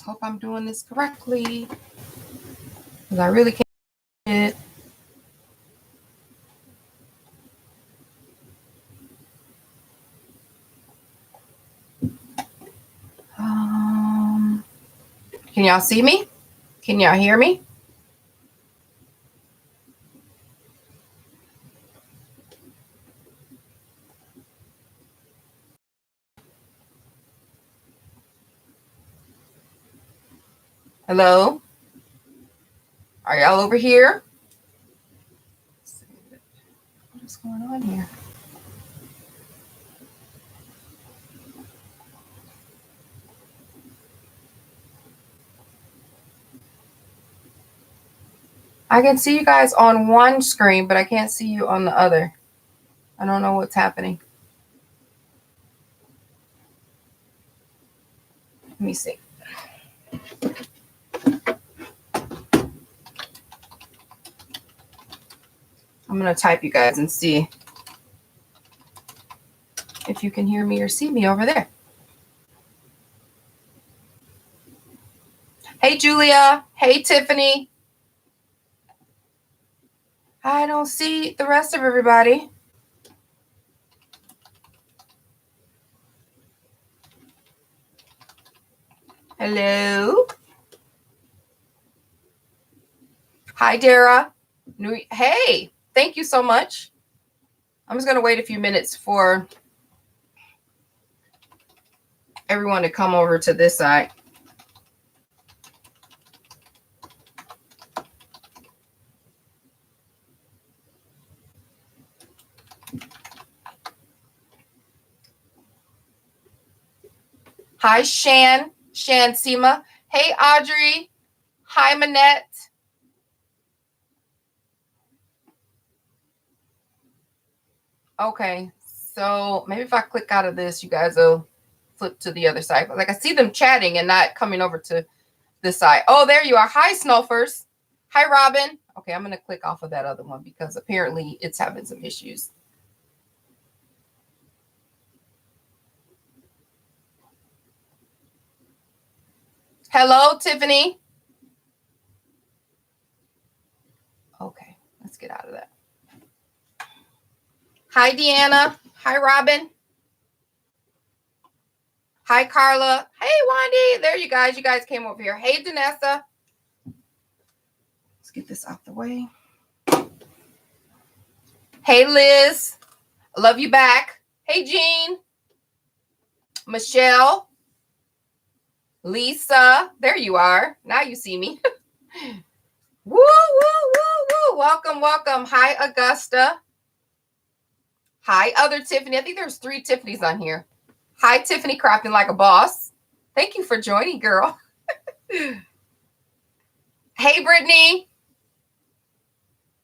hope I'm doing this correctly, because I really can't do it. Can y'all see me? Can y'all hear me? Hello? Are y'all over here? What is going on here? I can see you guys on one screen, but I can't see you on the other. I don't know what's happening. Let me see. I'm going to type you guys and see if you can hear me or see me over there. Hey, Julia. Hey, Tiffany. I don't see the rest of everybody. Hello. Hi, Dara. Hey, thank you so much. I'm just going to wait a few minutes for everyone to come over to this side. Hi, Shan Seema. Hey, Audrey. Hi, Manette. Okay, so maybe if I click out of this, you guys will flip to the other side. But like, I see them chatting and not coming over to this side. Oh, there you are. Hi, Snowfers. Hi, Robin. Okay, I'm going to click off of that other one because apparently it's having some issues. Hello, Tiffany. Okay, let's get out of that. Hi, Deanna. Hi, Robin. Hi, Carla. Hey, Wandy. There you guys. You guys came over here. Hey, Danessa. Let's get this out the way. Hey, Liz. I love you back. Hey, Jean. Michelle. Lisa. There you are. Now you see me. Woo, woo, woo, woo. Welcome, welcome. Hi, Augusta. Hi, other Tiffany. I think there's 3 Tiffanys on here. Hi, Tiffany Crafting Like a Boss. Thank you for joining, girl. Hey, Brittany.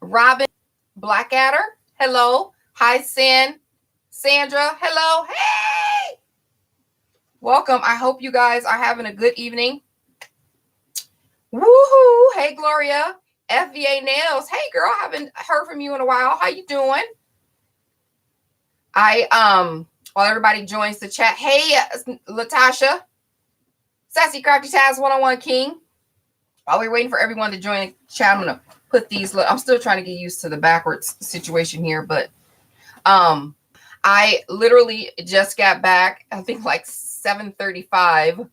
Robin Blackadder. Hello. Hi, Sandra. Hello. Hey. Welcome. I hope you guys are having a good evening. Woohoo. Hey, Gloria. FVA Nails. Hey, girl. I haven't heard from you in a while. How you doing? While everybody joins the chat. Hey, Latasha. Sassy Crafty Taz 101 King. While we're waiting for everyone to join the chat, I'm going to put these. I'm still trying to get used to the backwards situation here, but I literally just got back, I think like 7:35.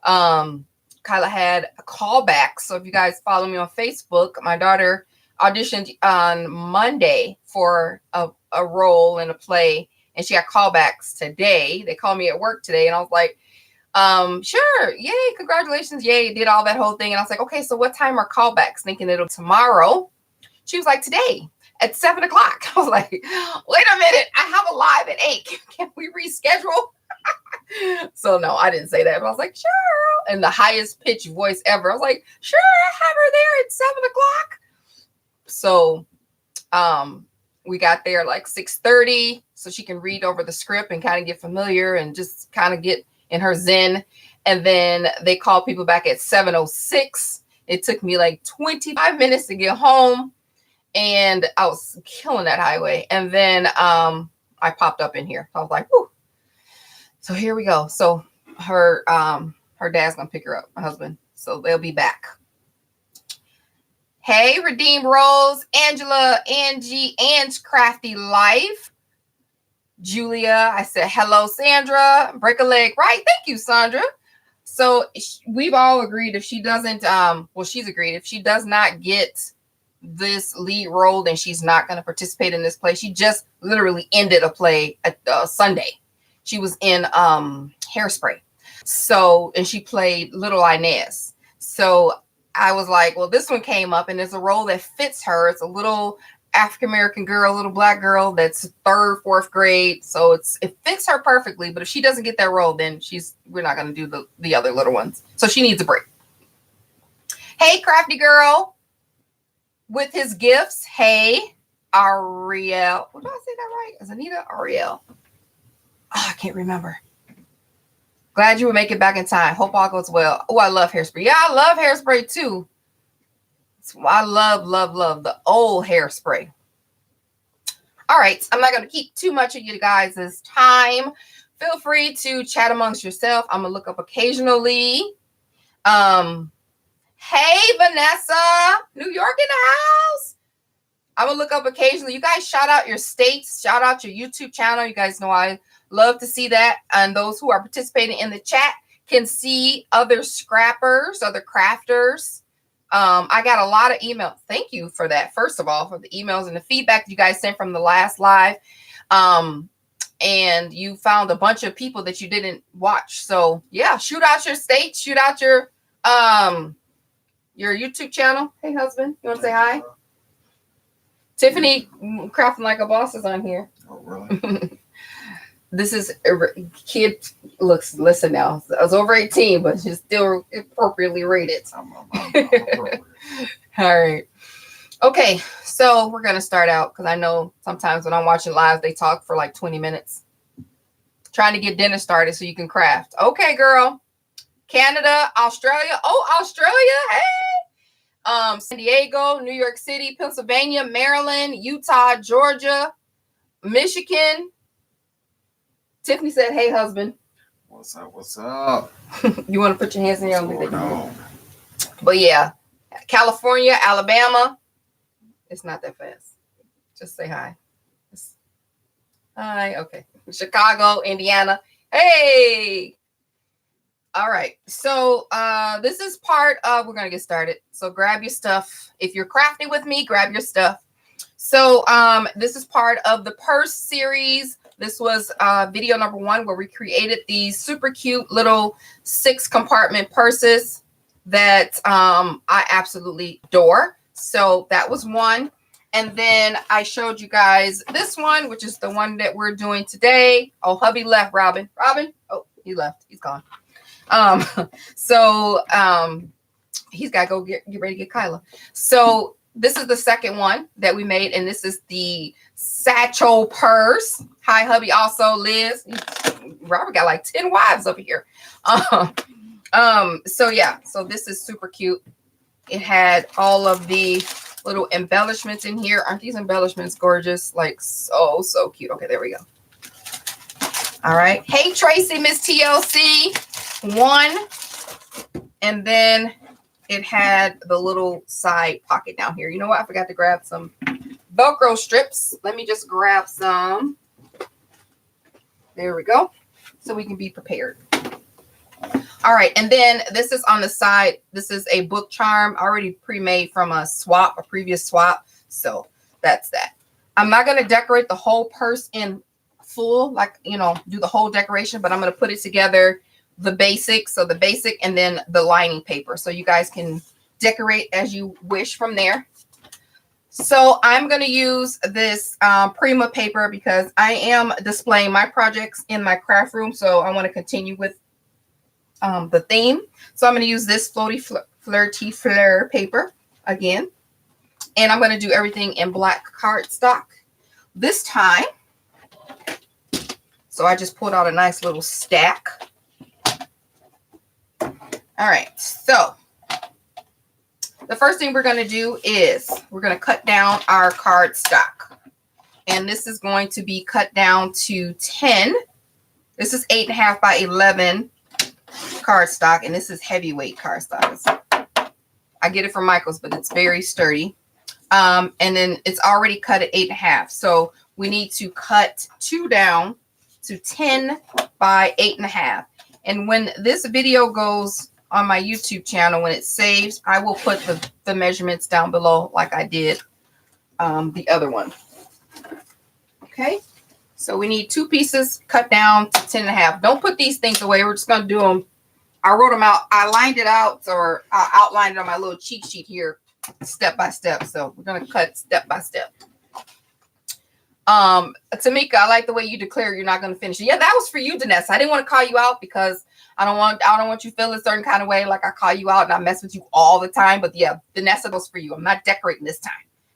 Kyla had a callback. So if you guys follow me on Facebook, my daughter auditioned on Monday for a role in a play, and she got callbacks today. They called me at work today, and I was like, sure, yay, congratulations, yay, did all that whole thing. And I was like, okay, so what time are callbacks? Thinking it'll tomorrow. She was like, today at 7 o'clock. I was like, wait a minute, I have a live at 8. Can we reschedule? So no, I didn't say that, but I was like, sure. And the highest pitched voice ever. I was like, sure, have her there at 7 o'clock. So we got there like 6:30 so she can read over the script and kind of get familiar and just kind of get in her zen. And then they called people back at 7:06. It took me like 25 minutes to get home, and I was killing that highway. And then I popped up in here. I was like, whoo. So here we go. So her her dad's gonna pick her up, my husband. So they'll be back. Hey, Redeemed Rose, Angela, Angie, Ange Crafty Life. Julia, I said hello, Sandra. Break a leg, right? Thank you, Sandra. So we've all agreed if she doesn't, well, she's agreed if she does not get this lead role, then she's not going to participate in this play. She just literally ended a play at Sunday. She was in Hairspray. So, and she played Little Inez. So I was like, well, this one came up and it's a role that fits her. It's a little African-American girl, little black girl that's 3rd, 4th grade. So it fits her perfectly. But if she doesn't get that role, then we're not going to do the other little ones. So she needs a break. Hey, Crafty Girl with his gifts. Hey, Ariel. Did I say that right? Is Anita Ariel? Oh, I can't remember. Glad you would make it back in time. Hope all goes well. Oh, I love Hairspray. Yeah, I love Hairspray too. I love the old Hairspray. All right, I'm not going to keep too much of you guys' time. Feel free to chat amongst yourself. I'm going to look up occasionally. Hey, Vanessa, New York in the house. I'm going to look up occasionally. You guys shout out your states. Shout out your YouTube channel. You guys know I love to see that. And those who are participating in the chat can see other scrappers, other crafters. I got a lot of emails. Thank you for that. First of all, for the emails and the feedback you guys sent from the last live. And you found a bunch of people that you didn't watch. So yeah, shoot out your state, shoot out your YouTube channel. Hey husband, you want to say hi? Tiffany Crafting Like a Boss is on here. Oh, really? This is a kid. Listen now. I was over 18, but she's still appropriately rated. I'm appropriate. All right. Okay, so we're gonna start out because I know sometimes when I'm watching live, they talk for like 20 minutes. Trying to get dinner started so you can craft. Okay, girl. Canada, Australia. Oh, Australia. Hey. San Diego, New York City, Pennsylvania, Maryland, Utah, Georgia, Michigan. Tiffany said, hey, husband. What's up? What's up? You want to put your hands in your own? No. But yeah, California, Alabama. It's not that fast. Just say hi. Hi. Okay. Chicago, Indiana. Hey. All right. So this is part of, we're going to get started. So grab your stuff. If you're crafting with me, grab your stuff. So this is part of the purse series. This was video number 1 where we created these super cute little 6-compartment purses that I absolutely adore. So that was one. And then I showed you guys this one, which is the one that we're doing today. Oh, hubby left, Robin. Robin? Oh, he left. He's gone. He's got to go get ready to get Kyla. So this is the second one that we made, and this is the Satchel purse. Hi, hubby. Also, Liz. Robert got like 10 wives over here. So yeah, so this is super cute. It had all of the little embellishments in here. Aren't these embellishments gorgeous? Like so cute. Okay, there we go. All right. Hey, Tracy, Miss TLC. 1. And then it had the little side pocket down here. You know what? I forgot to grab some Velcro strips. Let me just grab some. There we go. So we can be prepared. All right. And then this is on the side. This is a book charm already pre-made from a previous swap. So that's that. I'm not going to decorate the whole purse in full, like, you know, do the whole decoration, but I'm going to put it together, the basics. So the basic and then the lining paper. So you guys can decorate as you wish from there. So I'm going to use this Prima paper because I am displaying my projects in my craft room. So I want to continue with the theme. So I'm going to use this Flirty Fleur paper again. And I'm going to do everything in black cardstock this time. So I just pulled out a nice little stack. All right. So the first thing we're going to do is we're going to cut down our cardstock. And this is going to be cut down to 10. This is 8.5 by 11. cardstock, and this is heavyweight cardstock. I get it from Michael's, but it's very sturdy. And then it's already cut at 8.5. So we need to cut 2 down to 10 by 8.5. And when this video goes on my YouTube channel, when it saves, I will put the measurements down below like I did the other one. Okay. So we need 2 pieces cut down to 10.5. Don't put these things away. We're just going to do them. I wrote them out. I lined it out, or I outlined it on my little cheat sheet here, step by step. So we're going to cut step by step. Tamika, I like the way you declare you're not going to finish it. Yeah, that was for you, Danessa. I didn't want to call you out because I don't want you to feel a certain kind of way. Like I call you out and I mess with you all the time. But yeah, Danessa was for you. I'm not decorating this time.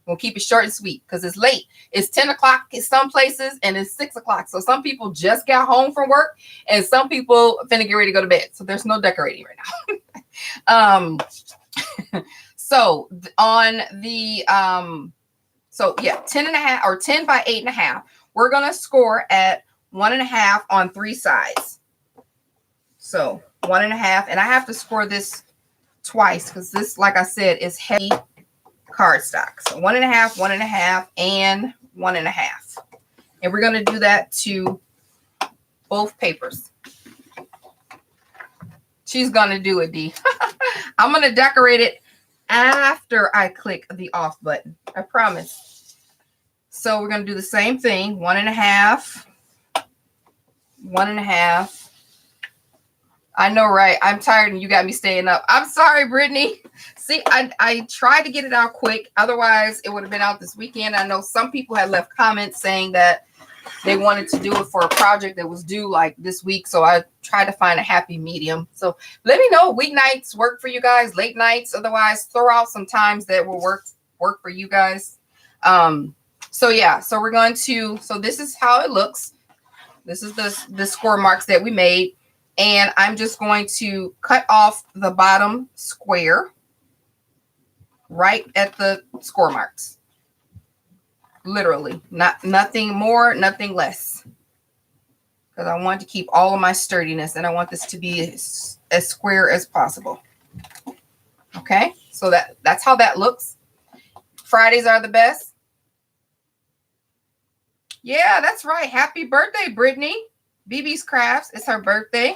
We'll keep it short and sweet because it's late. It's 10 o'clock in some places and it's 6 o'clock. So some people just got home from work and some people finna get ready to go to bed. So there's no decorating right now. So on the, so yeah, 10.5 or 10 by 8.5, we're going to score at 1.5 on 3 sides. So 1.5, and I have to score this twice because this, like I said, is heavy cardstock. So 1.5, 1.5, and 1.5. And we're going to do that to both papers. She's going to do it, D. I'm going to decorate it after I click the off button. I promise. So we're going to do the same thing. 1.5, 1.5. I know, right? I'm tired and you got me staying up. I'm sorry, Brittany. See, I tried to get it out quick. Otherwise, it would have been out this weekend. I know some people had left comments saying that they wanted to do it for a project that was due like this week. So I tried to find a happy medium. So let me know. Weeknights work for you guys, late nights. Otherwise, throw out some times that will work for you guys. So yeah, so we're going to, so this is how it looks. This is the score marks that we made. And I'm just going to cut off the bottom square right at the score marks. Literally, nothing more, nothing less. Because I want to keep all of my sturdiness and I want this to be as square as possible. Okay, so that's how that looks. Fridays are the best. Yeah, that's right. Happy birthday, Brittany. BB's Crafts. It's her birthday.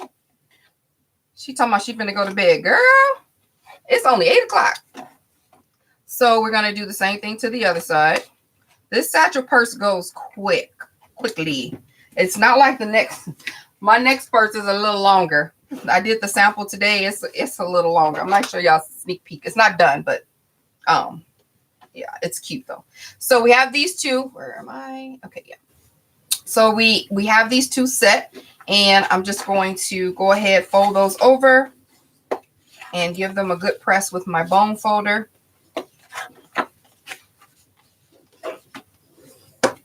She talking about she's gonna go to bed. Girl, it's only 8 o'clock. So we're going to do the same thing to the other side. This Satchel purse goes quickly. It's not like the next. My next purse is a little longer. I did the sample today. It's a little longer. I'm not sure y'all sneak peek. It's not done, but yeah, it's cute though. So we have these two. Where am I? Okay, yeah. So we have these two set, and I'm just going to go ahead, fold those over, and give them a good press with my bone folder.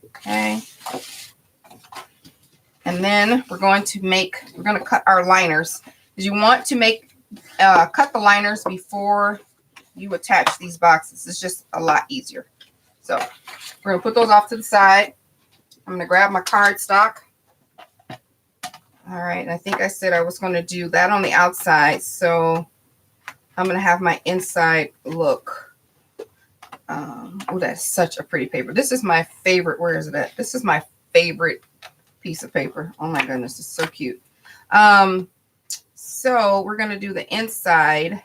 Okay. And then we're going to cut our liners. You want to cut the liners before you attach these boxes. It's just a lot easier. So we're going to put those off to the side. I'm going to grab my cardstock. All right. I think I said I was going to do that on the outside. So I'm going to have my inside look. Oh, that's such a pretty paper. This is my favorite. Where is it at? This is my favorite piece of paper. Oh my goodness, it's so cute. So we're going to do the inside.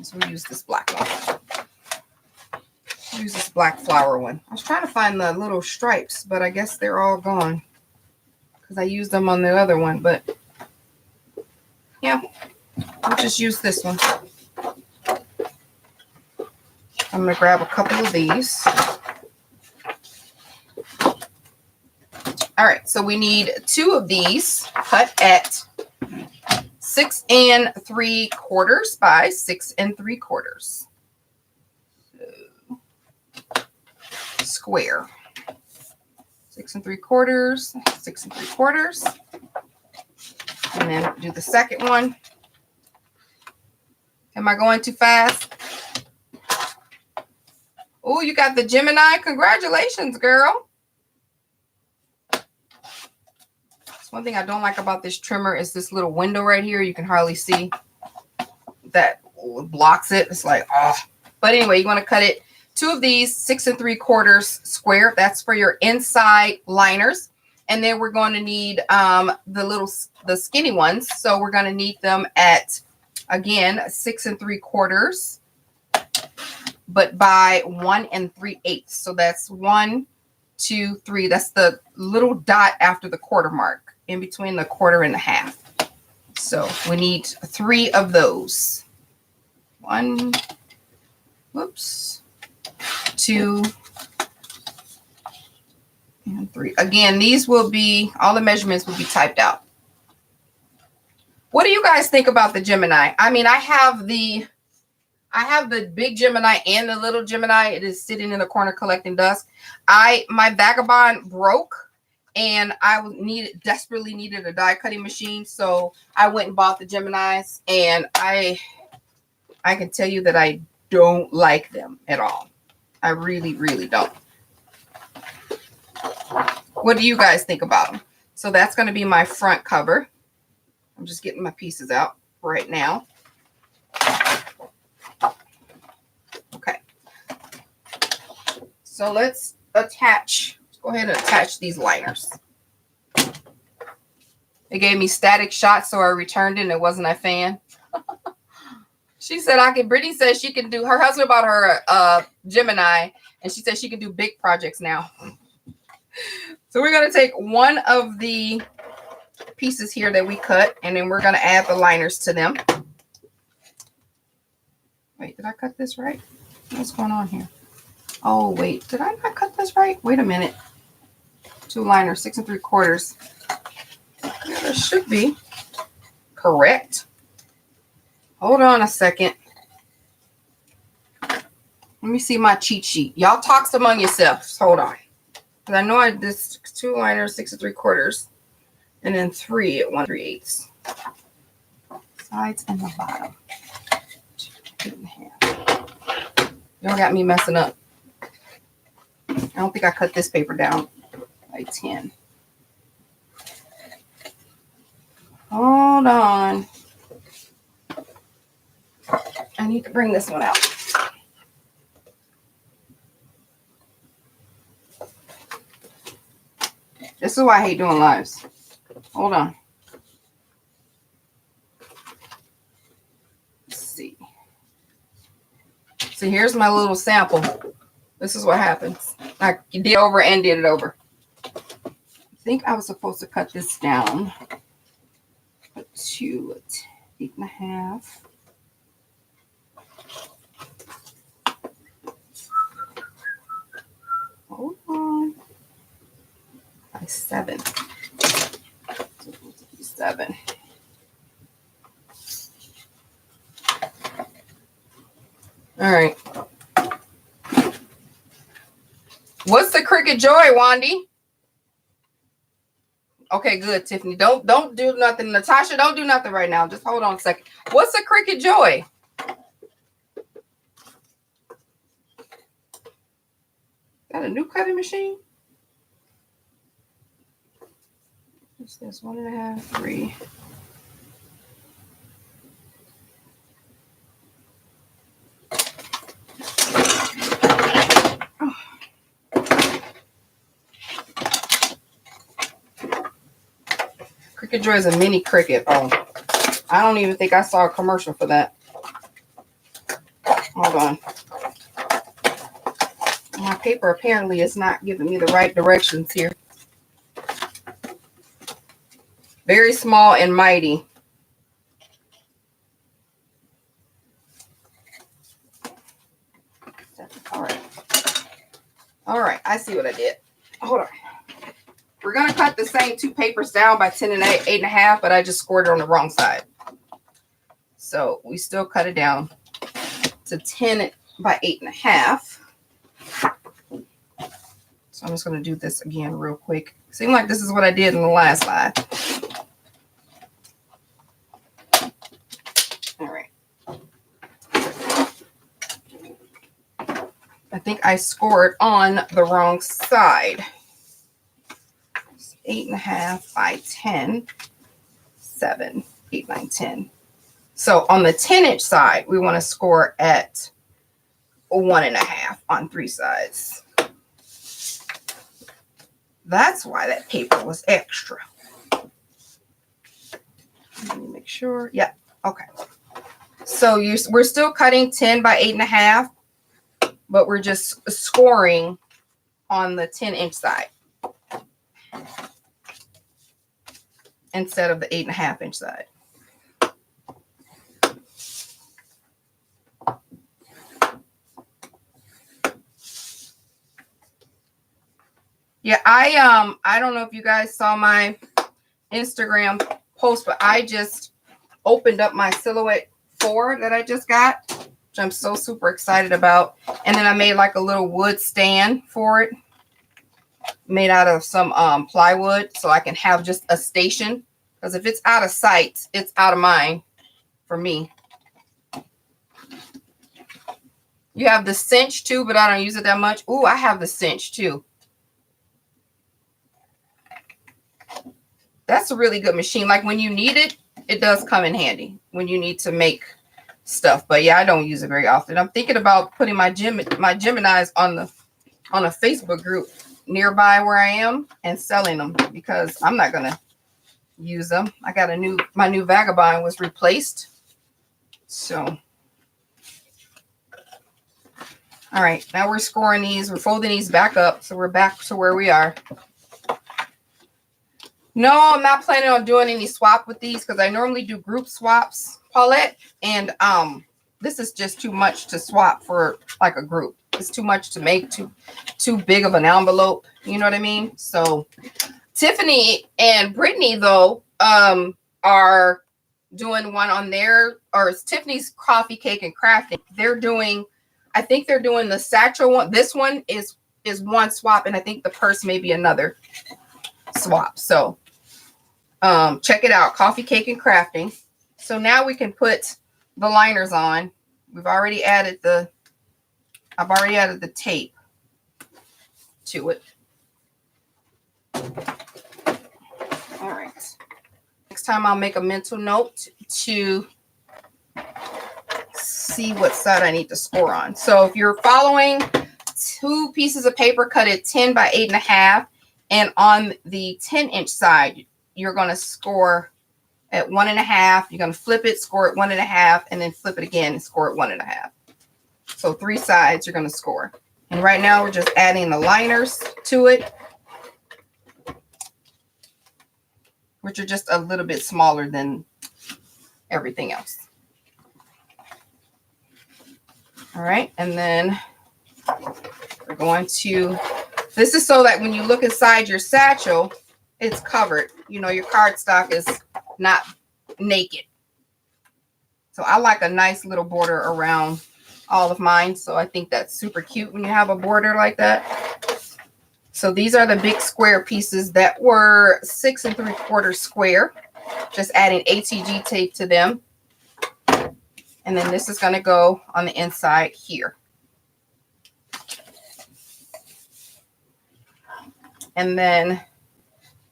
So we use this black one. Use this black flower one. I was trying to find the little stripes, but I guess they're all gone because I used them on the other one. But yeah, I'll just use this one. I'm going to grab a couple of these. All right, so we need 2 of these cut at 6 3/4 by 6 3/4. So, square. 6 3/4, 6 3/4. And then do the second one. Am I going too fast? Oh, you got the Gemini. Congratulations, girl. Just One thing I don't like about this trimmer is this little window right here. You can hardly see that blocks it. It's like, oh. But anyway, you want to cut it. 2 of these 6 3/4 square. That's for your inside liners. And then we're going to need the skinny ones. So we're going to need them at, again, 6 3/4, but by 1 3/8. So that's 1, 2, 3. That's the little dot after the quarter mark, in between the 1/4 and the 1/2. So we need 3 of those. 1, whoops, 2, and 3. Again, these will be, all the measurements will be typed out. What do you guys think about the Gemini? I mean, I have the big Gemini and the little Gemini. It is sitting in the corner collecting dust. My Vagabond broke, and I desperately needed a die cutting machine, so I went and bought the Geminis, and I can tell you that I don't like them at all. I really, really don't. What do you guys think about them? So that's going to be my front cover. I'm just getting my pieces out right now. Okay. So let's go ahead and attach these liners. They gave me static shots, so I returned it, and it wasn't a fan. She said Brittany says she can do, her husband bought her Gemini, and she said she can do big projects now. So we're going to take one of the pieces here that we cut, and then we're going to add the liners to them. Wait, did I cut this right? What's going on here? Oh, wait, did I not cut this right? Wait a minute. 2 liners, 6 3/4. Yeah, that should be correct. Hold on a second. Let me see my cheat sheet. Y'all talks among yourselves. Hold on. Because I know this 2 liners, 6 3/4, and then 3 at 1 3/8. Sides and the bottom. 2 1/2. Y'all got me messing up. I don't think I cut this paper down by 10. Hold on. I need to bring this one out. This is why I hate doing lives. Hold on. Let's see. So here's my little sample. This is what happens. I did it over and did it over. I think I was supposed to cut this down to 8 1/2. Hold on. By 7. 7. All right. What's the Cricut Joy, Wandy? Okay, good, Tiffany. Don't do nothing. Natasha, don't do nothing right now. Just hold on a second. What's the Cricut Joy? Got a new cutting machine? What's this? 1 1/2, 3. Cricut Joy is a mini Cricut. Oh, I don't even think I saw a commercial for that. Hold on. My paper apparently is not giving me the right directions here. Very small and mighty. All right. All right. I see what I did. Hold on. We're going to cut the same 2 papers down by 10 and 8 1/2, but I just scored it on the wrong side. So we still cut it down to 10 by 8 1/2. So I'm just going to do this again real quick. Seems like this is what I did in the last slide. All right. I think I scored on the wrong side. 8.5 by 10, 7, 8, 9, 10. So on the 10-inch side, we want to score at 1.5 on 3 sides. That's why that paper was extra. Let me make sure. Yeah. Okay. So we're still cutting 10 by 8.5, but we're just scoring on the 10-inch side instead of the 8.5-inch side. Yeah, I don't know if you guys saw my Instagram post, but I just opened up my Silhouette 4 that I just got, which I'm so super excited about. And then I made like a little wood stand for it, made out of some plywood, so I can have just a station. Because if it's out of sight, it's out of mind for me. You have the cinch too, but I don't use it that much. Ooh, I have the cinch too. That's a really good machine. Like when you need it, it does come in handy when you need to make stuff. But yeah, I don't use it very often. I'm thinking about putting my Geminis on a Facebook group nearby where I am and selling them, because I'm not gonna use them. I got my new Vagabond was replaced. So all right, now we're scoring these. We're folding these back up, so we're back to where we are. No, I'm not planning on doing any swap with these because I normally do group swaps, Paulette. And this is just too much to swap for like a group. It's too much to make too big of an envelope. You know what I mean? So Tiffany and Brittany, though, are doing one on their, or it's Tiffany's Coffee Cake and Crafting. They're doing, I think they're doing the Satchel one. This one is one swap, and I think the purse may be another swap. So check it out, Coffee Cake and Crafting. So now we can put the liners on. I've already added the tape to it. All right. Next time I'll make a mental note to see what side I need to score on. So if you're following, 2 pieces of paper cut at 10 by 8.5, and on the 10-inch side, you're going to score at 1.5. You're going to flip it, score at 1.5, and then flip it again and score at 1.5. So 3 sides you're going to score. And right now we're just adding the liners to it, which are just a little bit smaller than everything else. All right, and then we're going to, this is so that when you look inside your satchel, it's covered. You know, your cardstock is not naked. So I like a nice little border around all of mine. So I think that's super cute when you have a border like that. So these are the big square pieces that were 6 3/4 square. Just adding ATG tape to them. And then this is going to go on the inside here. And then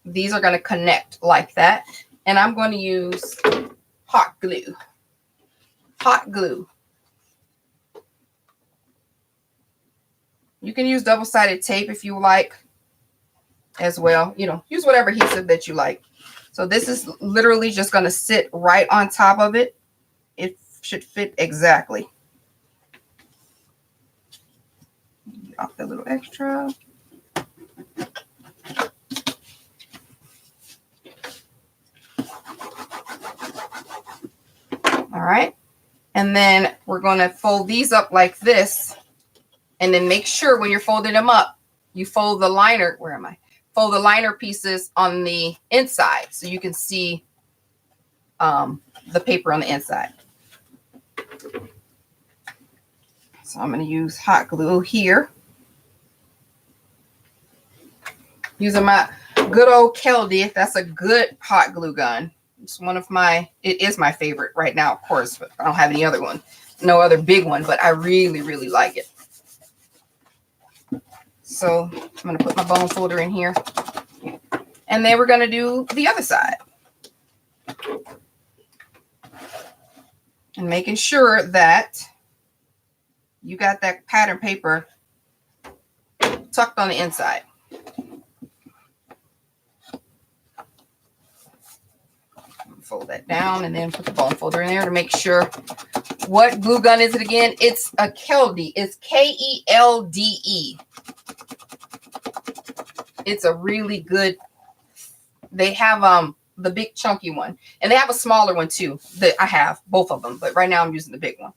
these are going to connect like that. And I'm going to use hot glue. Hot glue. You can use double-sided tape if you like as well. You know, use whatever adhesive that you like. So this is literally just going to sit right on top of it. It should fit exactly. Off the little extra. All right. And then we're going to fold these up like this. And then make sure when you're folding them up, you fold the liner. Where am I? Fold the liner pieces on the inside so you can see the paper on the inside. So I'm going to use hot glue here. Using my good old Keldy. That's a good hot glue gun. It's one of my, it is my favorite right now, of course, but I don't have any other one. No other big one, but I really, really like it. So I'm going to put my bone folder in here. And And then we're going to do the other side. And making sure that you got that pattern paper tucked on the inside. Fold that down and then put the bone folder in there to make sure. What glue gun is it again? It's a Kelde. It's K-E-L-D-E. It's a really good. They have the big chunky one, and they have a smaller one too. That I have both of them, but right now I'm using the big one.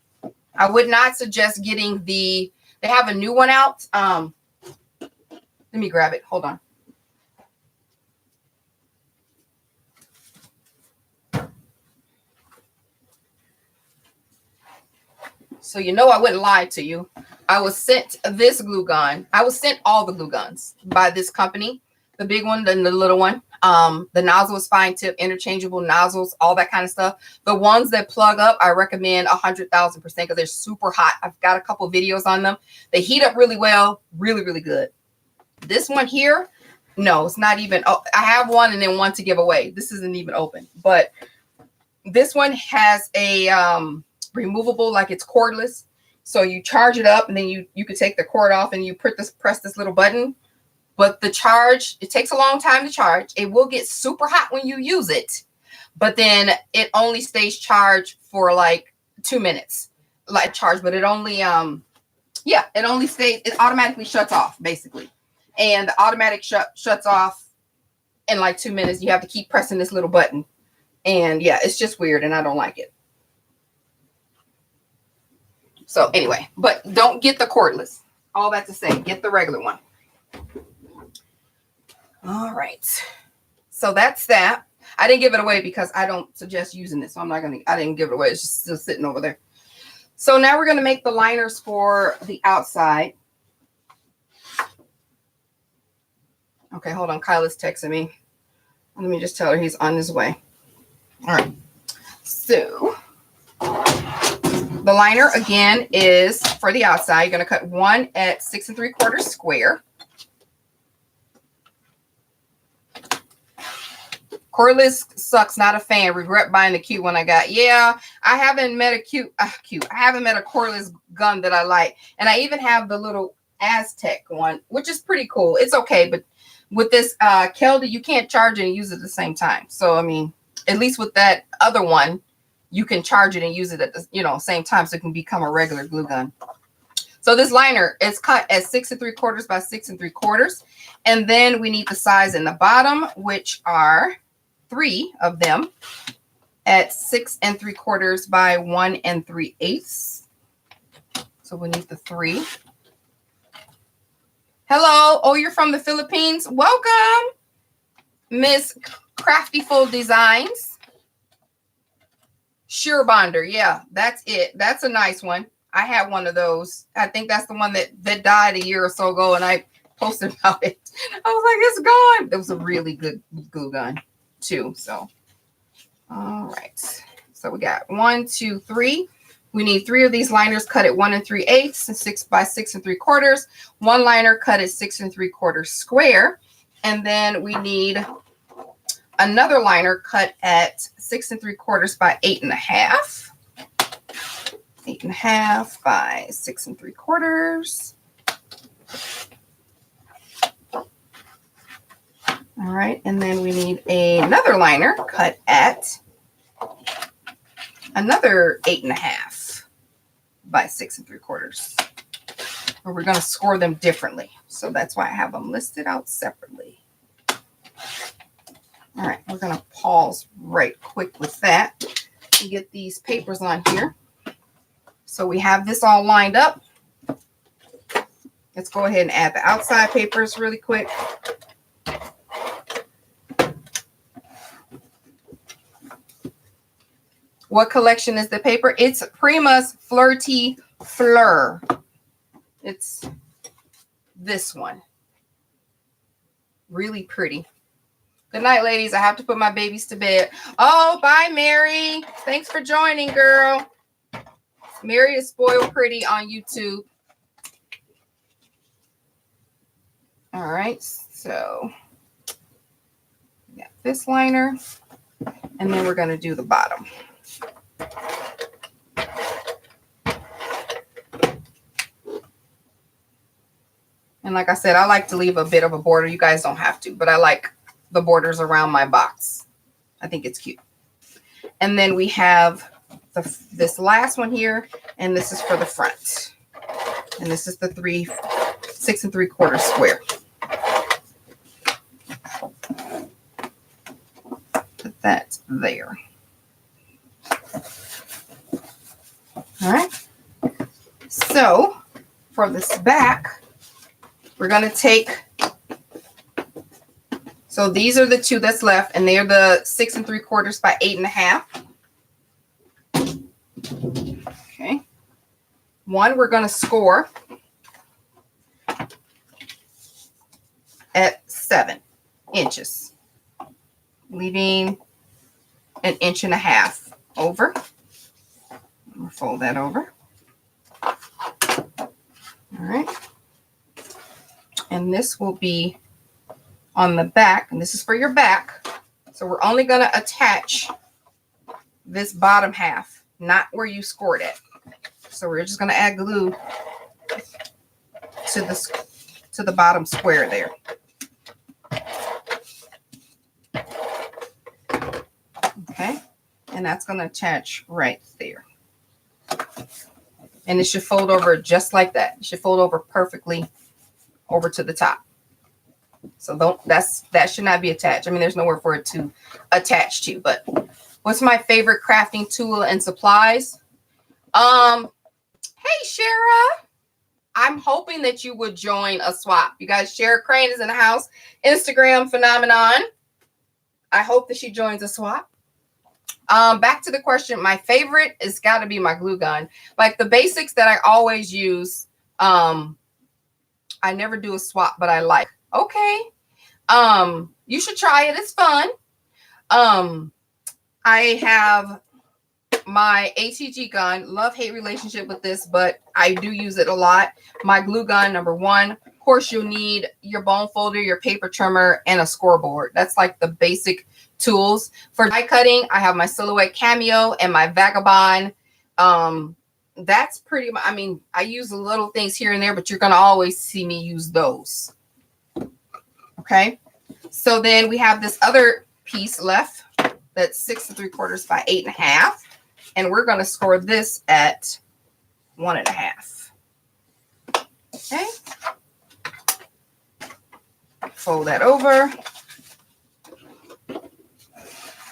I would not suggest getting the. They have a new one out. Let me grab it. Hold on. So you know I wouldn't lie to you. I was sent this glue gun. I was sent all the glue guns by this company. The big one, then the little one. The nozzle is fine tip, interchangeable nozzles, all that kind of stuff. The ones that plug up, I recommend 100,000% because they're super hot. I've got a couple videos on them. They heat up really well, really, really good. This one here, no, it's not even. Oh, I have one and then one to give away. This isn't even open, but this one has a removable, like it's cordless. So you charge it up and then you could take the cord off and you press this little button. But the charge, it takes a long time to charge. It will get super hot when you use it, but then it only stays charged for like 2 minutes, like charge. But it only, it only stays. It automatically shuts off basically, and the automatic shuts off in like 2 minutes. You have to keep pressing this little button, and yeah, it's just weird, and I don't like it. So anyway, but don't get the cordless. All that to say, get the regular one. All right. So that's that. I didn't give it away because I don't suggest using it. So I didn't give it away. It's just still sitting over there. So now we're going to make the liners for the outside. Okay, hold on. Kyla's texting me. Let me just tell her he's on his way. All right. So the liner again is for the outside. You're going to cut one at 6 3/4 square. Cordless sucks. Not a fan. Regret buying the cute one I got. Yeah, I haven't met a I haven't met a cordless gun that I like. And I even have the little Aztec one, which is pretty cool. It's okay, but with this Kelde, you can't charge it and use it at the same time. So I mean, at least with that other one, you can charge it and use it at the same time, so it can become a regular glue gun. So this liner is cut at 6 3/4 by 6 3/4, and then we need the size in the bottom, which are 3 of them at 6 3/4 by 1 3/8. So we need the 3. Hello. Oh, you're from the Philippines. Welcome, Miss Craftyful Designs. Sure Bonder. Yeah, that's it. That's a nice one. I had one of those. I think that's the one that died a year or so ago, and I posted about it. I was like, it's gone. It was a really good glue gun too. So, all right. So we got 1, 2, 3. We need 3 of these liners cut at 1 3/8 and 6 by 6 3/4. One liner cut at 6 3/4 square, and then we need another liner cut at 6 3/4 by 8 1/2. 8 1/2 by 6 3/4. All right, and then we need another liner cut at another 8 1/2 by 6 3/4. But we're going to score them differently, so that's why I have them listed out separately. All right, we're going to pause right quick with that and get these papers on here. So we have this all lined up. Let's go ahead and add the outside papers really quick. What collection is the paper? It's Prima's Flirty Fleur. It's this one. Really pretty. Good night, ladies. I have to put my babies to bed. Oh, bye, Mary. Thanks for joining, girl. Mary is Spoiled Pretty on YouTube. All right, so this liner, and then we're going to do the bottom. And like I said, I like to leave a bit of a border. You guys don't have to, but I like the borders around my box. I think it's cute. And then we have this last one here, and this is for the front. And this is the 6 3/4 square. Put that there. All right. So for this back, we're going to take, so these are the two that's left, and they're the 6 3/4 by 8 1/2. Okay. One, we're going to score at 7 inches, leaving 1.5 inches over. We'll fold that over. All right. And this will be on the back, and this is for your back. So we're only going to attach this bottom half, not where you scored it. So we're just going to add glue to the bottom square there. Okay, and that's going to attach right there. And it should fold over just like that. It should fold over perfectly over to the top. So that should not be attached. I mean, there's nowhere for it to attach to. But what's my favorite crafting tool and supplies? Hey Shara, I'm hoping that you would join a swap. You guys, Shara Crane is in the house. Instagram phenomenon. I hope that she joins a swap. Back to the question. My favorite has got to be my glue gun. Like the basics that I always use. I never do a swap, but I like. Okay. You should try it. It's fun. I have my ATG gun. Love-hate relationship with this, but I do use it a lot. My glue gun, number one. Of course, you'll need your bone folder, your paper trimmer, and a scoreboard. That's like the basic tools. For die cutting, I have my Silhouette Cameo and my Vagabond. That's pretty much, I mean, I use the little things here and there, but you're going to always see me use those. Okay. So then we have this other piece left that's 6 3/4 by 8 1/2. And we're going to score this at 1 1/2. Okay. Fold that over.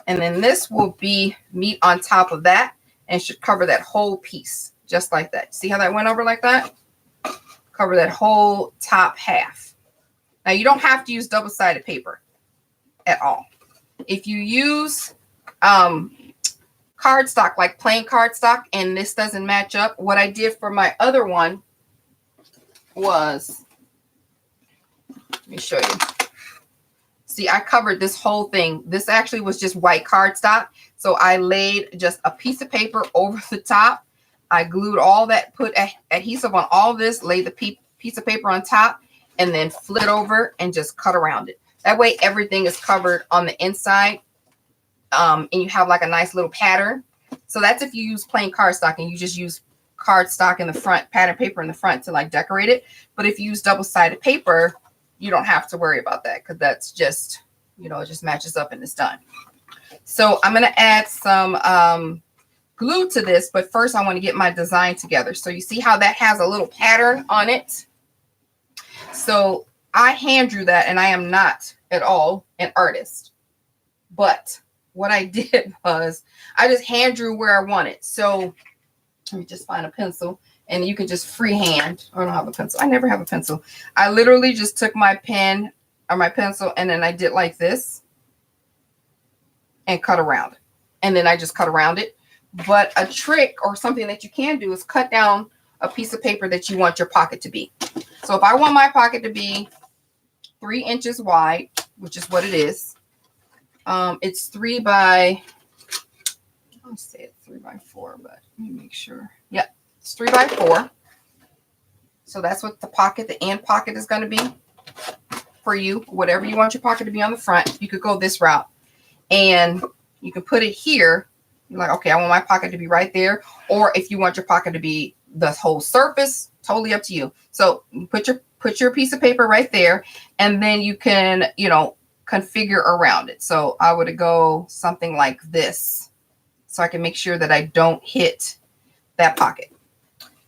And then this will be meat on top of that and should cover that whole piece just like that. See how that went over like that? Cover that whole top half. Now you don't have to use double-sided paper at all. If you use cardstock, like plain cardstock, and this doesn't match up, what I did for my other one was, let me show you. See, I covered this whole thing. This actually was just white cardstock. So I laid just a piece of paper over the top. I glued all that, put adhesive on all this, laid the piece of paper on top, and then flip it over and just cut around it. That way everything is covered on the inside. And you have like a nice little pattern. So that's if you use plain cardstock and you just use cardstock in the front, pattern paper in the front to like decorate it. But if you use double-sided paper, you don't have to worry about that because that's just, you know, it just matches up and it's done. So I'm going to add some glue to this, but first I want to get my design together. So you see how that has a little pattern on it? So I hand drew that, and I am not at all an artist. But what I did was I just hand drew where I wanted. So let me just find a pencil. And you can just freehand. I don't have a pencil. I never have a pencil. I literally just took my pen or my pencil, and then I did like this and cut around. And then I just cut around it. But a trick or something that you can do is cut down a piece of paper that you want your pocket to be. So if I want my pocket to be 3 inches wide, which is what it is, it's 3 by, I'll say it's 3 by 4, but let me make sure. Yep. It's 3 by 4. So that's what the pocket, the end pocket is going to be for you. Whatever you want your pocket to be on the front, you could go this route. and you can put it here. You're like, okay, I want my pocket to be right there. Or if you want your pocket to be the whole surface, totally up to you. So put your piece of paper right there, and then you can, configure around it. So I would go something like this, so I can make sure that I don't hit that pocket.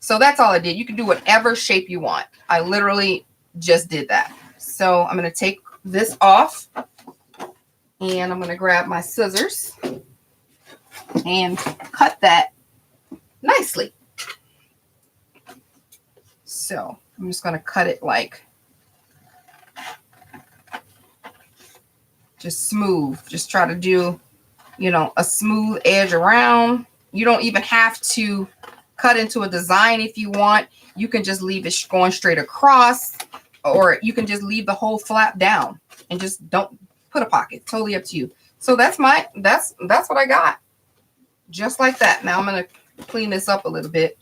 So that's all I did. You can do whatever shape you want. I literally just did that. So I'm going to take this off, and I'm going to grab my scissors and cut that nicely. So I'm just going to cut it like just smooth. Just try to do, a smooth edge around. You don't even have to cut into a design if you want. You can just leave it going straight across, or you can just leave the whole flap down and just don't put a pocket. Totally up to you. So that's what I got. Just like that. Now I'm going to clean this up a little bit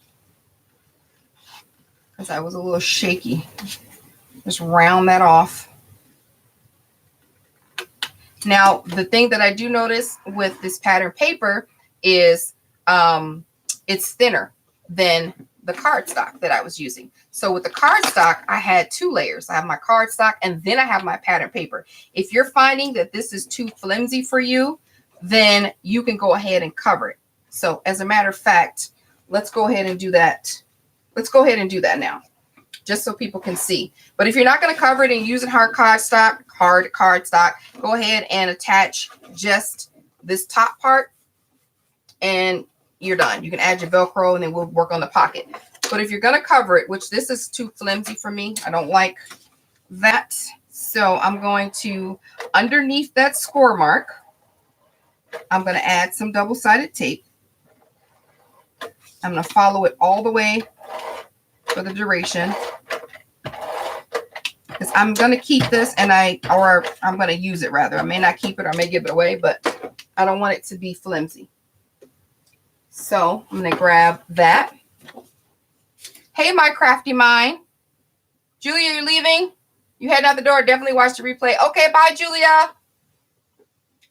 because I was a little shaky. Just round that off. Now, the thing that I do notice with this pattern paper is it's thinner than the cardstock that I was using. So with the cardstock, I had 2 layers. I have my cardstock, and then I have my pattern paper. If you're finding that this is too flimsy for you, then you can go ahead and cover it. So as a matter of fact, let's go ahead and do that. Let's go ahead and do that now, just so people can see. But if you're not going to cover it and use it hard cardstock, go ahead and attach just this top part, and you're done. You can add your Velcro, and then we'll work on the pocket. But if you're going to cover it, which this is too flimsy for me, I don't like that. So I'm going to, underneath that score mark, I'm going to add some double-sided tape. I'm going to follow it all the way for the duration, because I'm going to keep this, and I'm going to use it rather. I may not keep it, or I may give it away, but I don't want it to be flimsy. So I'm going to grab that. Hey, my crafty mind. Julia, you're leaving? You heading out the door? Definitely watch the replay. Okay, bye, Julia.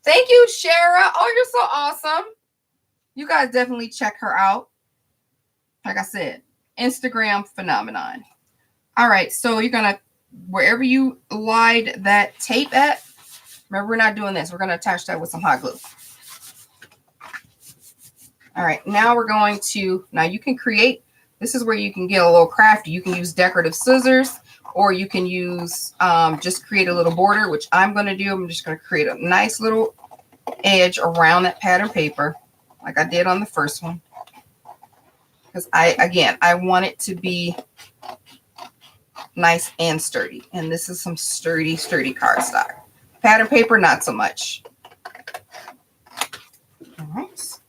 Thank you, Shara. Oh, you're so awesome. You guys definitely check her out. Like I said, Instagram phenomenon. All right, so you're going to, wherever you lied that tape at, remember, we're not doing this. We're going to attach that with some hot glue. All right, now we're going to, now you can create, this is where you can get a little crafty. You can use decorative scissors, or you can use, just create a little border, which I'm going to do. I'm just going to create a nice little edge around that pattern paper, like I did on the first one. Because I want it to be nice and sturdy. And this is some sturdy cardstock. Pattern paper, not so much. All right.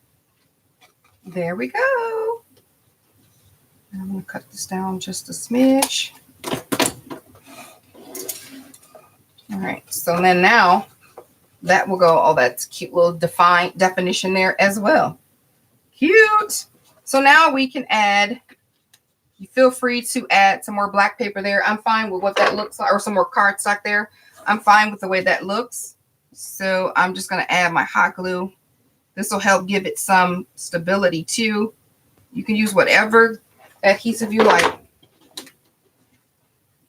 There we go. I'm going to cut this down just a smidge. All right. So then now that will go. Oh, that's cute little definition there as well. Cute. So now we can add, you feel free to add some more black paper there. I'm fine with what that looks like, or some more cardstock there. I'm fine with the way that looks. So I'm just going to add my hot glue. This will help give it some stability too. You can use whatever adhesive you like.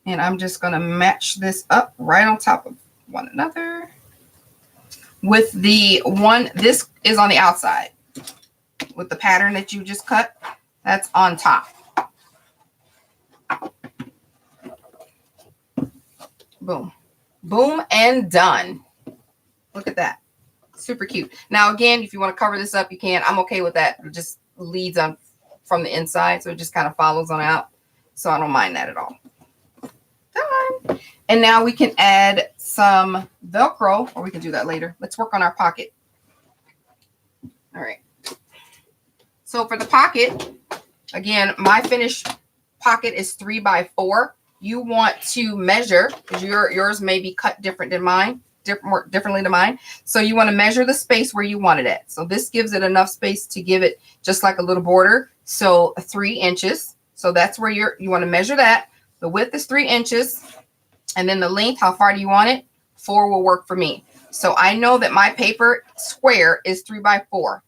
And I'm just going to match this up right on top of one another. With the one, this is on the outside. With the pattern that you just cut, that's on top. Boom. Boom and done. Look at that. Super cute. Now, again, if you want to cover this up, you can. I'm okay with that. It just leads on from the inside, so it just kind of follows on out. So I don't mind that at all. Done. And now we can add some Velcro, or we can do that later. Let's work on our pocket. All right. So for the pocket, again, my finished pocket is 3 by 4. You want to measure, because yours may be cut different than mine, differently to mine. So you want to measure the space where you want it at. So this gives it enough space to give it just like a little border. So 3 inches. So that's where you want to measure that. The width is 3 inches. And then the length, how far do you want it? 4 will work for me. So I know that my paper square is 3 by 4.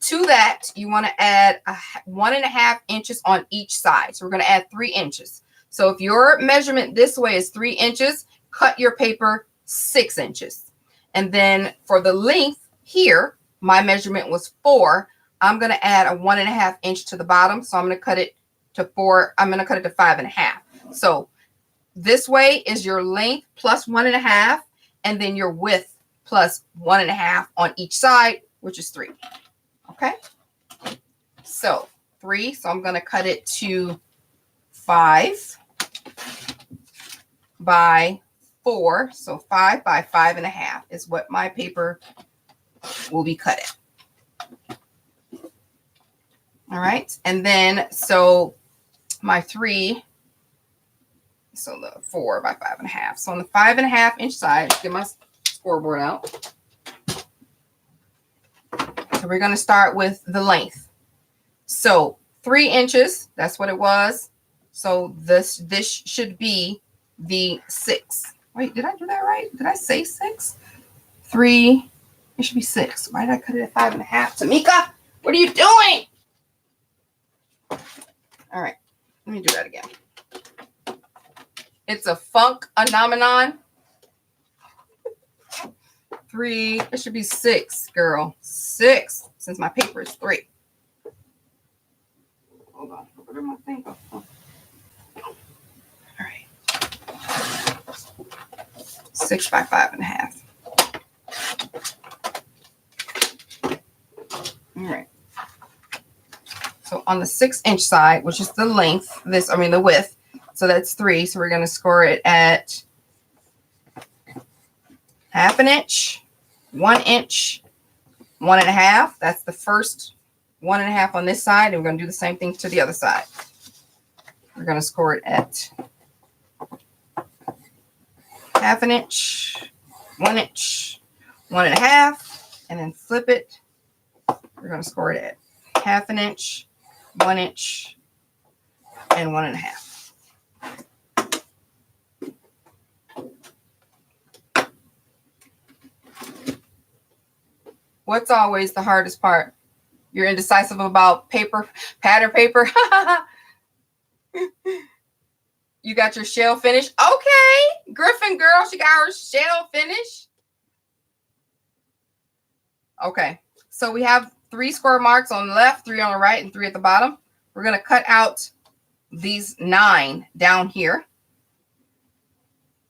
To that, you want to add 1.5 inches on each side. So we're going to add 3 inches. So if your measurement this way is 3 inches, cut your paper 6 inches. And then for the length here, my measurement was 4. I'm going to add a 1.5 inch to the bottom. So I'm going to cut it to 4. I'm going to cut it to 5.5. So this way is your length plus 1.5, and then your width plus 1.5 on each side, which is 3. Okay. So 3. So I'm going to cut it to 5 by 4. So 5 by 5.5 is what my paper will be cut at. All right. And then, so my 3, so the 4 by 5.5. So on the 5.5 inch side, get my scoreboard out. So we're going to start with the length. So 3 inches, that's what it was. So this should be the 6. Wait, did I do that right? Did I say 6? 3, it should be 6. Why did I cut it at 5.5? Tamika, what are you doing? All right, let me do that again. It's a funk phenomenon. 3, it should be 6, girl. 6, since my paper is 3. Hold on, where did my thing go? Oh. All right. 6 by 5.5. All right. So on the 6 inch side, which is the length, the width, so that's 3. So we're going to score it at 1/2 inch, 1 inch, 1.5. That's the first 1.5 on this side. And we're going to do the same thing to the other side. We're going to score it at 1/2 inch, 1 inch, 1.5, and then flip it. We're going to score it at 1/2 inch, 1 inch, and 1.5. What's always the hardest part? You're indecisive about paper, pattern paper. You got your shell finish. Okay, Griffin girl, she got her shell finish. Okay, so we have 3 square marks on the left, 3 on the right, and 3 at the bottom. We're going to cut out these 9 down here.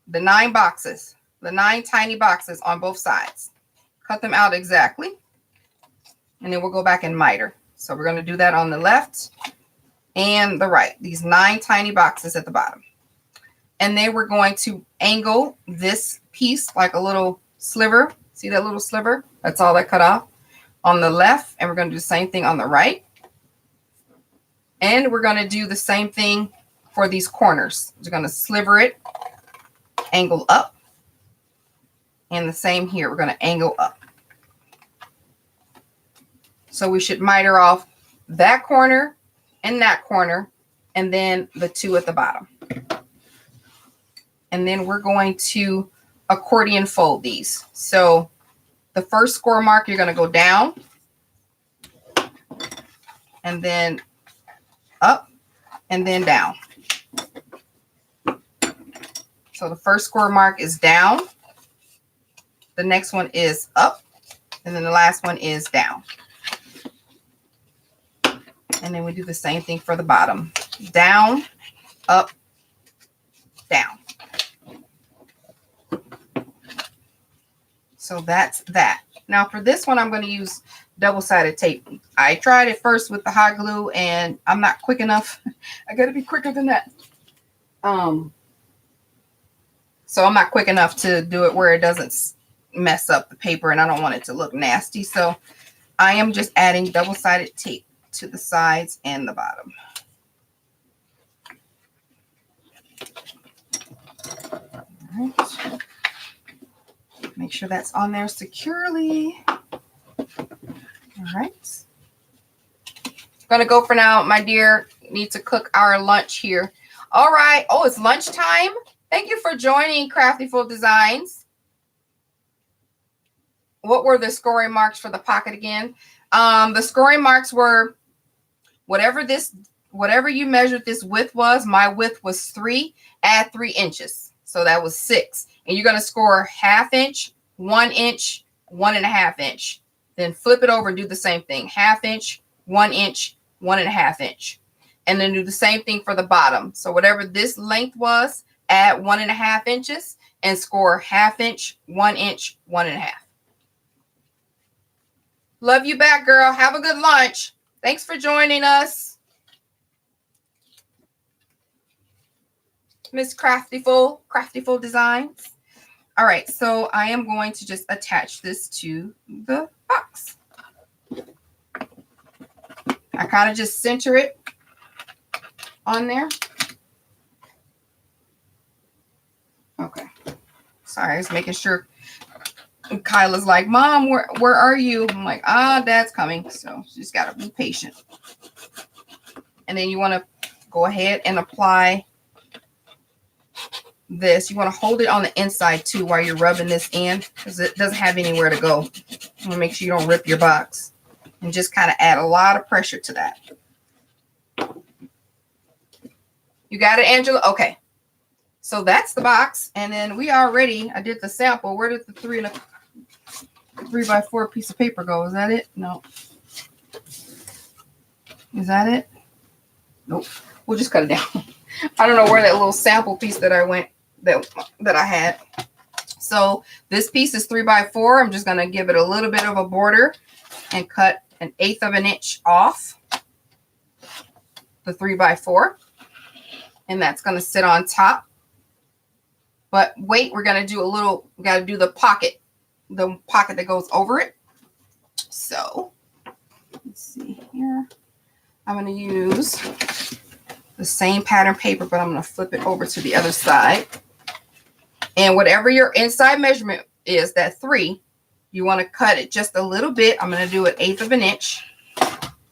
The 9 boxes, the 9 tiny boxes on both sides. Cut them out exactly. And then we'll go back and miter. So we're going to do that on the left and the right. These 9 tiny boxes at the bottom. And then we're going to angle this piece like a little sliver. See that little sliver? That's all that cut off on the left. And we're going to do the same thing on the right. And we're going to do the same thing for these corners. We're going to sliver it, angle up. And the same here. We're going to angle up. So we should miter off that corner, and then the 2 at the bottom. And then we're going to accordion fold these. So the first score mark, you're going to go down, and then up, and then down. So the first score mark is down. The next one is up, and then the last one is down. And then we do the same thing for the bottom. Down, up, down. So that's that. Now for this one, I'm going to use double-sided tape. I tried it first with the hot glue, and I'm not quick enough. I got to be quicker than that. So I'm not quick enough to do it where it doesn't mess up the paper, and I don't want it to look nasty. So I am just adding double-sided tape to the sides and the bottom. All right. Make sure that's on there securely. All right. Gonna go for now, my dear. Need to cook our lunch here. All right. Oh, it's lunchtime. Thank you for joining Craftyful Designs. what were the scoring marks for the pocket again? The scoring marks were whatever you measured this width was. My width was 3, add 3 inches. So that was 6. And you're going to score 1/2 inch, 1 inch, 1.5 inch. Then flip it over and do the same thing. 1/2 inch, 1 inch, 1.5 inch. And then do the same thing for the bottom. So whatever this length was, add 1.5 inches and score 1/2 inch, 1 inch, 1.5. Love you back, girl. Have a good lunch. Thanks for joining us. Miss Craftyful Designs. All right, so I am going to just attach this to the box. I kind of just center it on there. Okay. Sorry, I was making sure. Kyla's like, Mom, where are you? I'm like, Dad's coming. So you just got to be patient. And then you want to go ahead and apply this. You want to hold it on the inside too while you're rubbing this in, because it doesn't have anywhere to go. You want to make sure you don't rip your box. And just kind of add a lot of pressure to that. You got it, Angela? Okay. So that's the box. And then I did the sample. Where did the 3x4 piece of paper go? Is that it? No. Is that it? Nope. We'll just cut it down. I don't know where that little sample piece that I had. So this piece is 3x4. I'm just going to give it a little bit of a border and cut 1/8 of an inch off the 3x4. And that's going to sit on top. But wait, we got to do the pocket that goes over it. So let's see here. I'm going to use the same pattern paper, but I'm going to flip it over to the other side. And whatever your inside measurement is, that 3, you want to cut it just a little bit. I'm going to do 1/8 of an inch.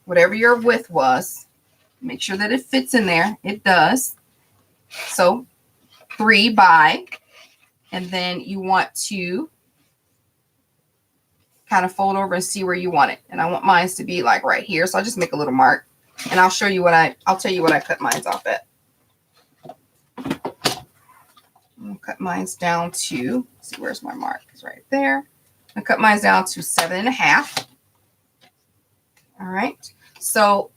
Whatever your width was, make sure that it fits in there. It does. So 3 by, and then you want to kind of fold over and see where you want it. And I want mine to be like right here. So I'll just make a little mark, and I'll tell you what I cut mine off at. I'll cut mine down to, see, where's my mark? It's right there. I cut mine down to 7.5. All right. So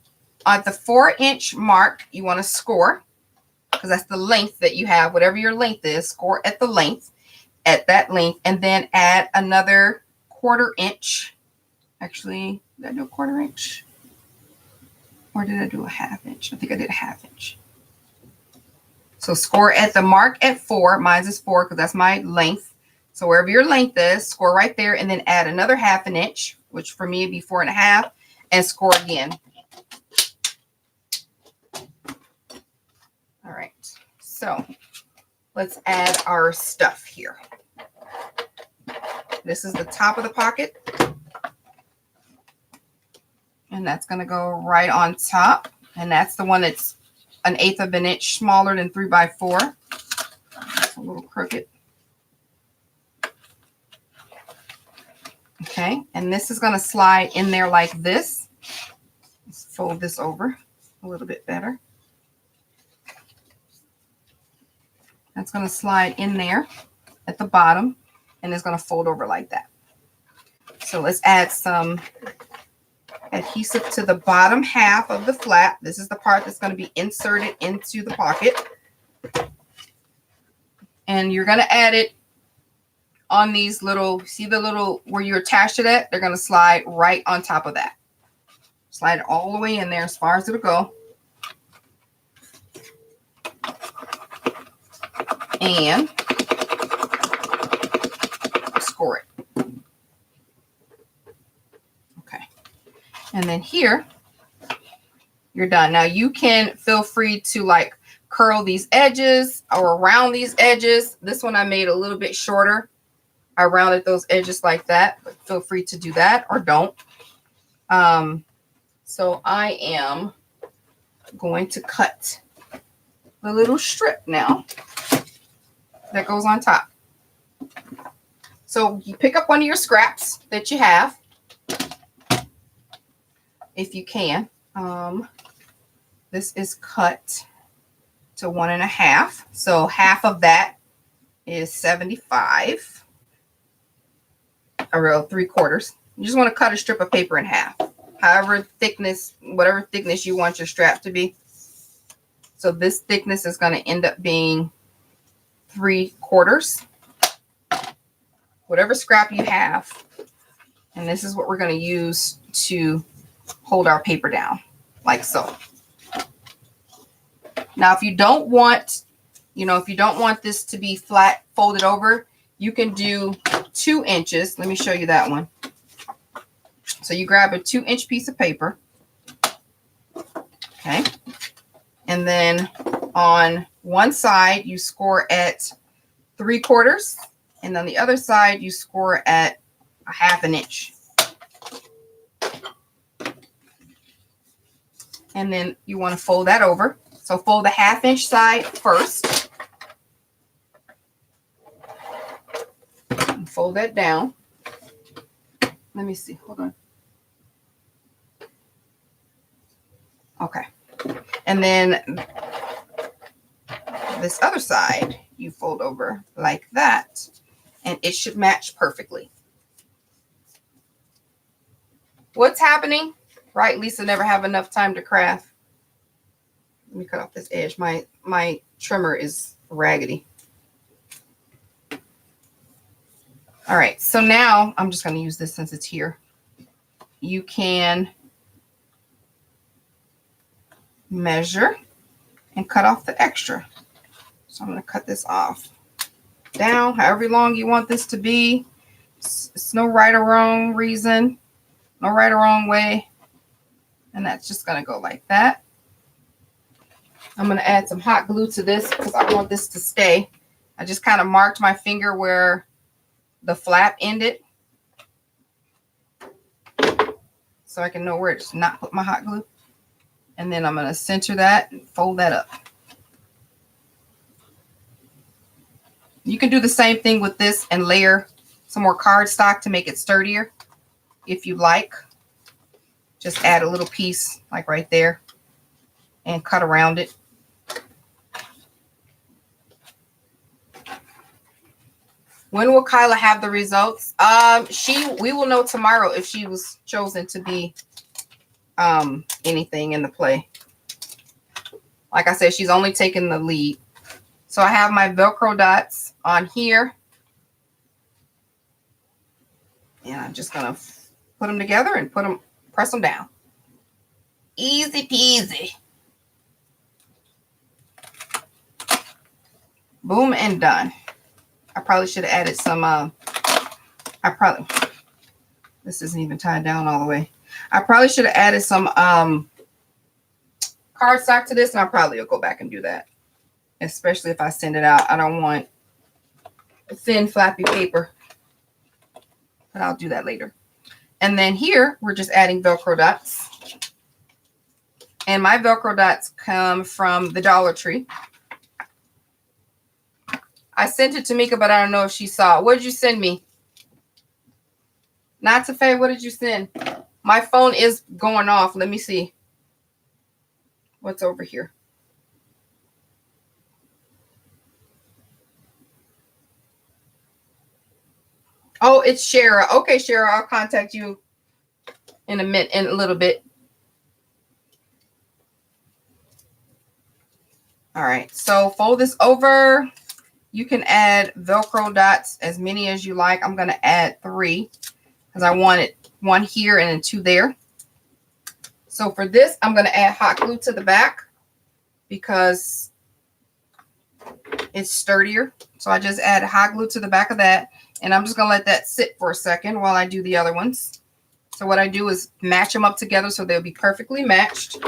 at the 4-inch mark, you want to score, because that's the length that you have. Whatever your length is, score at that length, and then add another 1/4 inch. Actually, did I do a 1/4 inch? Or did I do a 1/2 inch? I think I did a 1/2 inch. So score at the mark at 4. Mine is 4 because that's my length. So wherever your length is, score right there, and then add another 1/2 inch, which for me would be 4.5, and score again. All right. So let's add our stuff here. This is the top of the pocket. And that's going to go right on top. And that's the one that's 1/8 of an inch smaller than 3x4. It's a little crooked. Okay. And this is going to slide in there like this. Let's fold this over a little bit better. That's going to slide in there at the bottom, and it's going to fold over like that. So let's add some adhesive to the bottom half of the flap. This is the part that's going to be inserted into the pocket. And you're going to add it on these little, see the little where you attached it at? They're going to slide right on top of that. Slide it all the way in there as far as it'll go. And score it. Okay. And then here, you're done. Now you can feel free to like curl these edges or round these edges. This one I made a little bit shorter. I rounded those edges like that, but feel free to do that or don't. So I am going to cut the little strip now that goes on top. So you pick up one of your scraps that you have, if you can. This is cut to 1.5. So half of that is 75. Or 3/4. You just want to cut a strip of paper in half. However thickness, whatever thickness you want your strap to be. So this thickness is going to end up being 3/4. Whatever scrap you have. And this is what we're going to use to hold our paper down, like so. Now, if you don't want, if you don't want this to be flat folded over, you can do 2 inches. Let me show you that one. So you grab a 2-inch piece of paper. Okay. And then on one side, you score at 3/4. And on the other side, you score at 1/2 inch. And then you want to fold that over. So fold the 1/2 inch side first. And fold that down. Let me see. Hold on. Okay. And then this other side, you fold over like that. And it should match perfectly. What's happening? Right, Lisa never have enough time to craft. Let me cut off this edge. My trimmer is raggedy. All right, so now I'm just going to use this since it's here. You can measure and cut off the extra. So I'm going to cut this off down however long you want this to be. It's no right or wrong reason, no right or wrong way. And that's just going to go like that. I'm going to add some hot glue to this because I want this to stay. I just kind of marked my finger where the flap ended so I can know where to not put my hot glue. And then I'm going to center that and fold that up. You can do the same thing with this and layer some more cardstock to make it sturdier if you like. Just add a little piece like right there and cut around it. When will Kyla have the results? We will know tomorrow if she was chosen to be anything in the play. Like I said, she's only taken the lead. So I have my Velcro dots on here. And I'm just going to put them together and press them down. Easy peasy. Boom and done. I probably should have added some, this isn't even tied down all the way. I probably should have added some cardstock to this, and I probably will go back and do that. Especially if I send it out. I don't want thin, flappy paper. But I'll do that later. And then here, we're just adding Velcro dots. And my Velcro dots come from the Dollar Tree. I sent it to Mika, but I don't know if she saw it. What did you send me? Not to Faye, what did you send? My phone is going off. Let me see. What's over here? Oh, it's Shara. Okay, Shara, I'll contact you in a little bit. All right, so fold this over. You can add Velcro dots as many as you like. I'm going to add 3 because I wanted 1 here and then 2 there. So for this, I'm going to add hot glue to the back because it's sturdier. So I just add hot glue to the back of that. And I'm just going to let that sit for a second while I do the other ones. So what I do is match them up together so they'll be perfectly matched.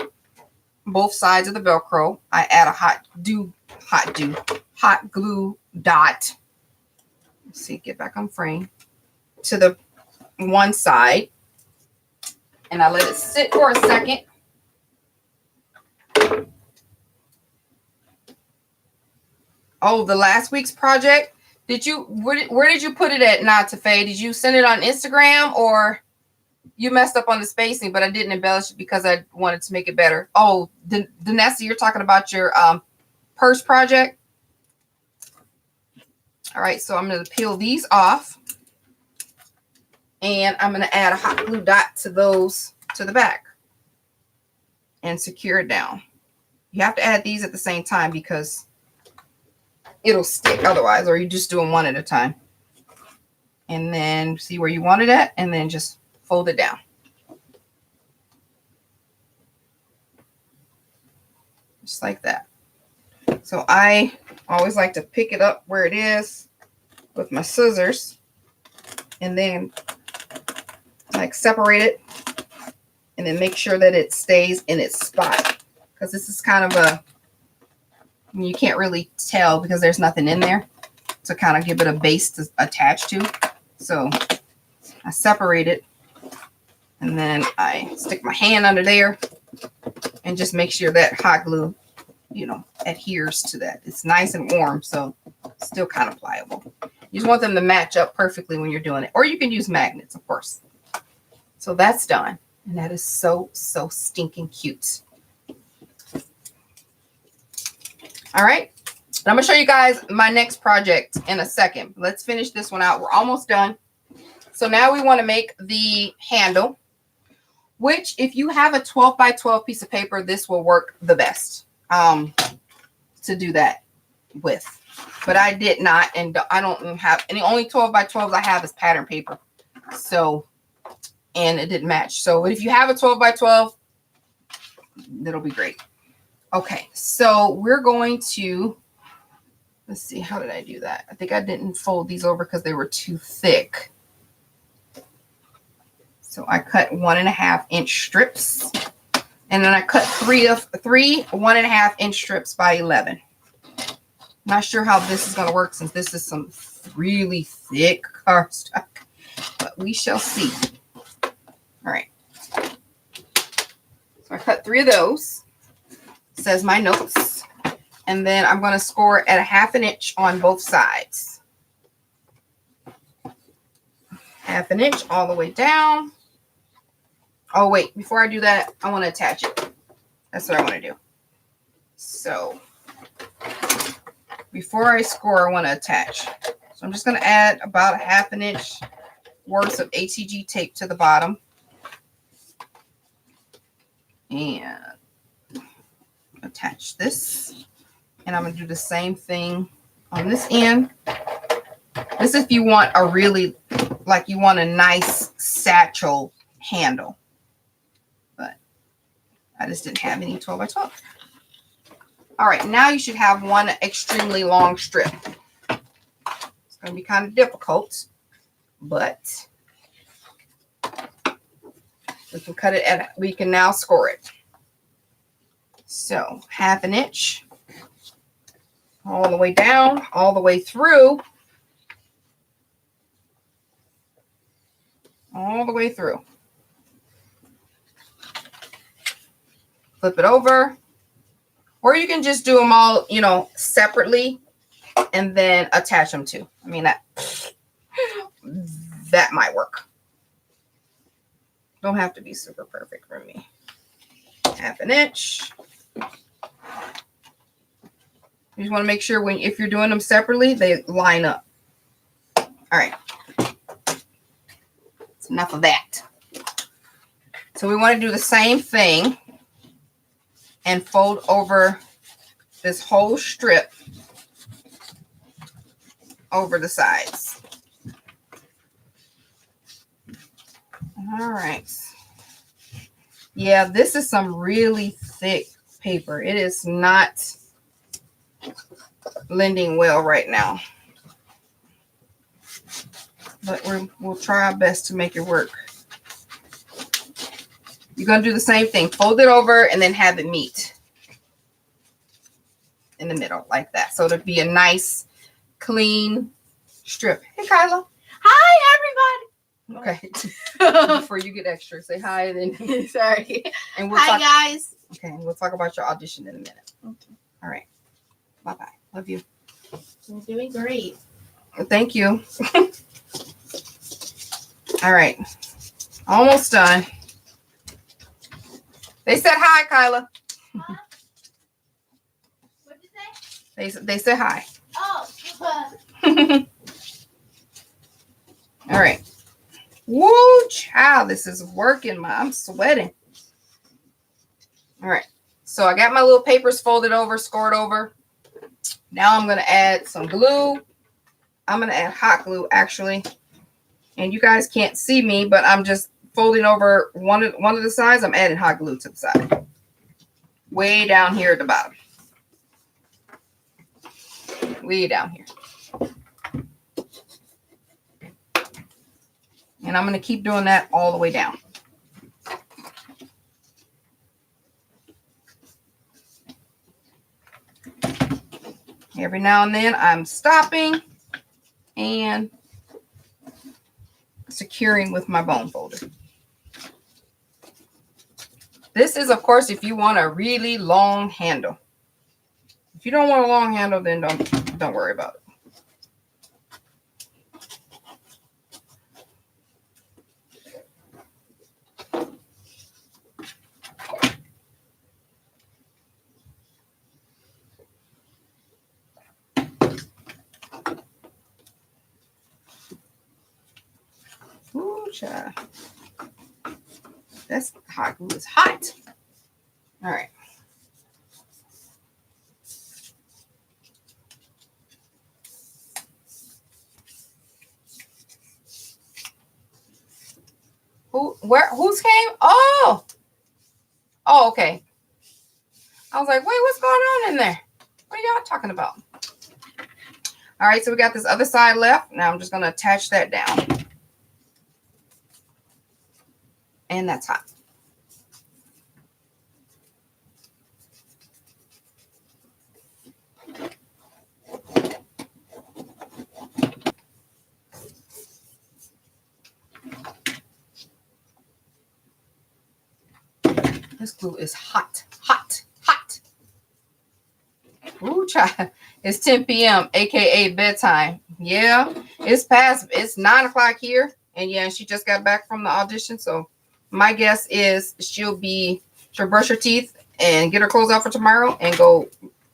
Both sides of the Velcro. I add a hot glue dot. Let's see, get back on frame. To the one side. And I let it sit for a second. Oh, the last week's project. Where did you put it at, Not to Fade? Did you send it on Instagram, or you messed up on the spacing, but I didn't embellish it because I wanted to make it better? Oh, Danessa, you're talking about your purse project? All right, so I'm going to peel these off. And I'm going to add a hot glue dot to those to the back and secure it down. You have to add these at the same time because it'll stick otherwise, or you just do them one at a time. And then see where you want it at, and then just fold it down. Just like that. So I always like to pick it up where it is with my scissors and then like separate it and then make sure that it stays in its spot, because this is kind of you can't really tell because there's nothing in there to kind of give it a base to attach to. So I separate it and then I stick my hand under there and just make sure that hot glue, adheres to that. It's nice and warm, so it's still kind of pliable. You just want them to match up perfectly when you're doing it, or you can use magnets, of course. So that's done, and that is so stinking cute. All right, I'm gonna show you guys my next project in a second. Let's finish this one out. We're almost done. So now we want to make the handle, which if you have a 12 by 12 piece of paper, this will work the best to do that with. But I did not, and I don't have any. Only 12 by 12s I have is pattern paper. So, and it didn't match. So if you have a 12 by 12, that'll be great. Okay, so we're going to, let's see, how did I do that? I think I didn't fold these over because they were too thick. So I cut 1.5 inch strips, and then I cut three 1.5 inch strips by 11. Not sure how this is going to work since this is some really thick cardstock, but we shall see. All right. So I cut 3 of those. It says my notes. And then I'm going to score at 1/2 inch on both sides. 1/2 inch all the way down. Oh, wait. Before I do that, I want to attach it. That's what I want to do. So before I score, I want to attach. So I'm just going to add about 1/2 inch worth of ATG tape to the bottom. And attach this. And I'm going to do the same thing on this end. This is if you want a really, like you want a nice satchel handle. But I just didn't have any 12 by 12. All right, now you should have one extremely long strip. It's going to be kind of difficult, but we can cut it we can now score it. So 1/2 inch all the way down, all the way through, all the way through. Flip it over. Or you can just do them all, separately and then attach them to. I mean, that might work. Don't have to be super perfect for me. 1/2 inch. You just want to make sure if you're doing them separately, they line up. All right. That's enough of that. So we want to do the same thing and fold over this whole strip over the sides. All right. Yeah, this is some really thick paper. It is not blending well right now. But we'll try our best to make it work. You're going to do the same thing. Fold it over and then have it meet in the middle like that. So it'll be a nice, clean strip. Hey, Kyla. Hi, everybody. Okay. Before you get extra, say hi. And then Sorry. And we'll Hi, guys. Okay, and we'll talk about your audition in a minute. Okay. All right. Bye-bye. Love you. You're doing great. Thank you. All right. Almost done. They said hi, Kyla. Huh? What'd you say? They said hi. Oh. All right. Woo, child, this is working. I'm sweating. All right. So I got my little papers folded over, scored over. Now I'm going to add some glue. I'm going to add hot glue, actually. And you guys can't see me, but I'm just folding over one of the sides. I'm adding hot glue to the side. Way down here at the bottom. Way down here. And I'm going to keep doing that all the way down. Every now and then I'm stopping and securing with my bone folder. This is, of course, if you want a really long handle. If you don't want a long handle, then don't worry about it. Ooh, child. That's hot glue is hot. All right. Who's came? Oh, okay. I was like, wait, what's going on in there? What are y'all talking about? All right, so we got this other side left. Now I'm just going to attach that down. And that's hot. This glue is hot, hot, hot. Ooh, child. It's 10 p.m., a.k.a. bedtime. Yeah, it's 9 o'clock here. And yeah, she just got back from the audition. So my guess is she'll brush her teeth and get her clothes out for tomorrow and go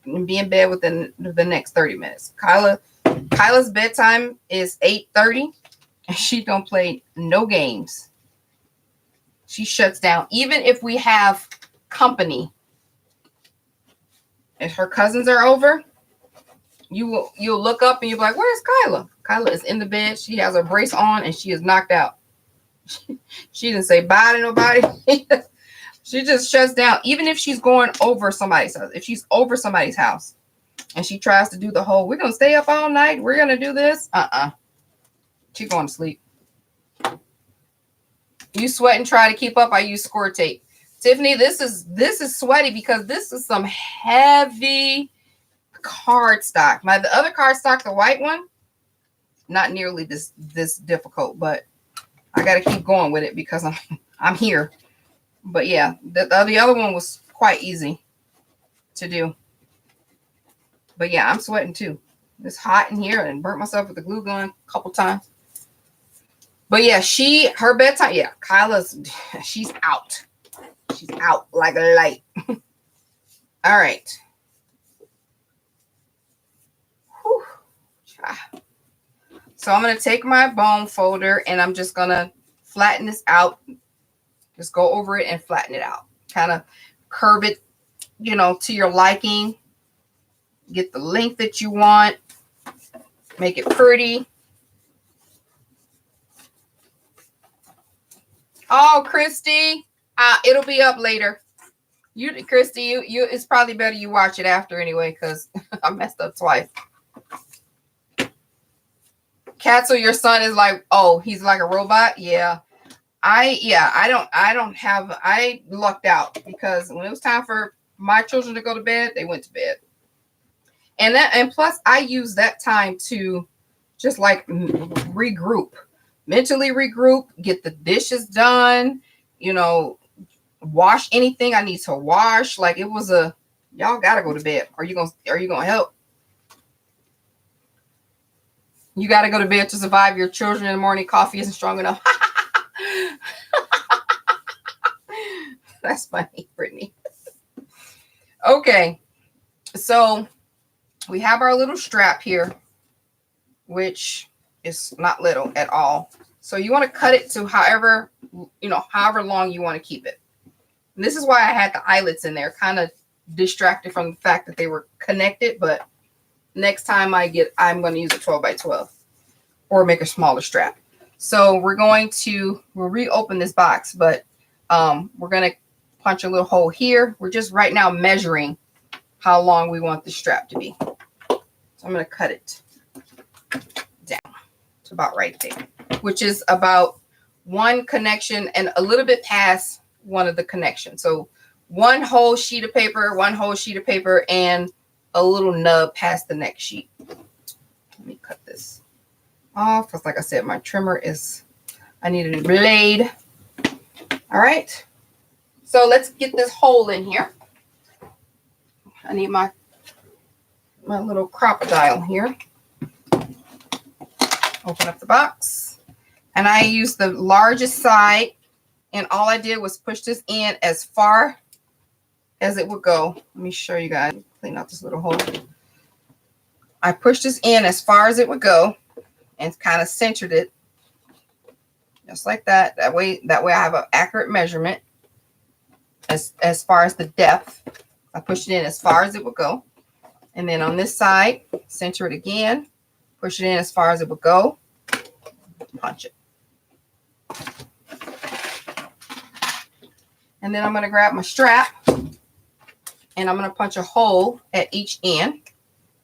and be in bed within the next 30 minutes. Kyla's bedtime is 8:30 and she don't play no games. She shuts down. Even if we have company, if her cousins are over, you'll look up and you'll be like, where's Kyla? Kyla is in the bed. She has her brace on and she is knocked out. She didn't say bye to nobody. She just shuts down. Even if she's going over somebody's house. If she's over somebody's house and she tries to do the whole, we're going to stay up all night. We're going to do this. She's going to sleep. You sweat and try to keep up. I use score tape. Tiffany, this is sweaty because this is some heavy cardstock. The other cardstock, the white one, not nearly this difficult, but I got to keep going with it because I'm here. But yeah, the other one was quite easy to do. But yeah, I'm sweating too. It's hot in here and burnt myself with the glue gun a couple times. But yeah, her bedtime, yeah, she's out. She's out like a light. All right. Whew. So I'm going to take my bone folder and I'm just going to flatten this out. Just go over it and flatten it out. Kind of curve it, to your liking. Get the length that you want. Make it pretty. Oh, Christy, it'll be up later. Christy, it's probably better you watch it after anyway, because I messed up twice. Katzel, your son is like, oh, he's like a robot. Yeah. I lucked out because when it was time for my children to go to bed, they went to bed. And plus I use that time to just like regroup. Mentally regroup, get the dishes done, wash anything I need to wash. Like it was y'all gotta go to bed. Are you gonna help? You got to go to bed to survive your children in the morning. Coffee isn't strong enough. That's funny, Brittany. Okay, so we have our little strap here, which is not little at all. So you want to cut it to however long you want to keep it. And this is why I had the eyelets in there, kind of distracted from the fact that they were connected. But next time I'm going to use a 12 by 12 or make a smaller strap. So we'll reopen this box, but we're going to punch a little hole here. We're just right now measuring how long we want the strap to be. So I'm going to cut it down to about right there, which is about one connection and a little bit past one of the connections. So one whole sheet of paper, and a little nub past the next sheet. Let me cut this off because, like I said, my trimmer I need a blade. All right. So let's get this hole in here. I need my little crocodile here. Open up the box. And I used the largest side. And all I did was push this in as far as it would go. Let me show you guys. Clean out this little hole. I pushed this in as far as it would go and kind of centered it. Just like that. That way I have an accurate measurement as far as the depth. I pushed it in as far as it would go. And then on this side, center it again. Push it in as far as it would go. Punch it. And then I'm going to grab my strap and I'm going to punch a hole at each end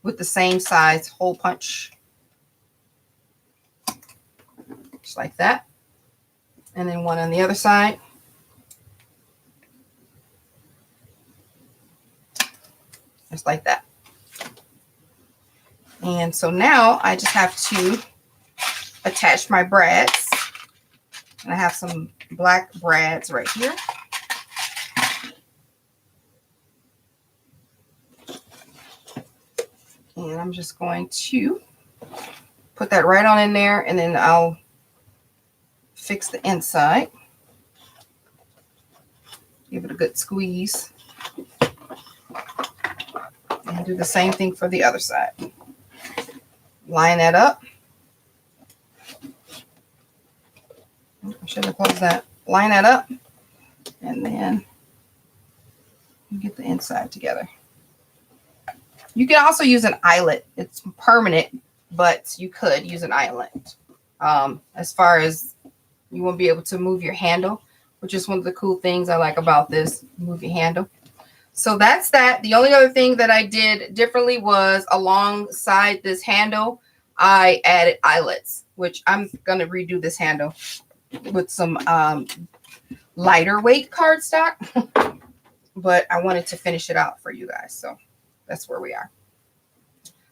with the same size hole punch. Just like that. And then one on the other side. Just like that. And so now I just have to attach my brads. And I have some black brads right here. And I'm just going to put that right on in there, and then I'll fix the inside. Give it a good squeeze. And do the same thing for the other side. Line that up. I should have closed that. Line that up. And then get the inside together. You can also use an eyelet. It's permanent, but you could use an eyelet. As far as you won't be able to move your handle, which is one of the cool things I like about this, move your handle. So that's that. The only other thing that I did differently was alongside this handle, I added eyelets, which I'm going to redo this handle with some lighter weight cardstock. But I wanted to finish it out for you guys. So that's where we are.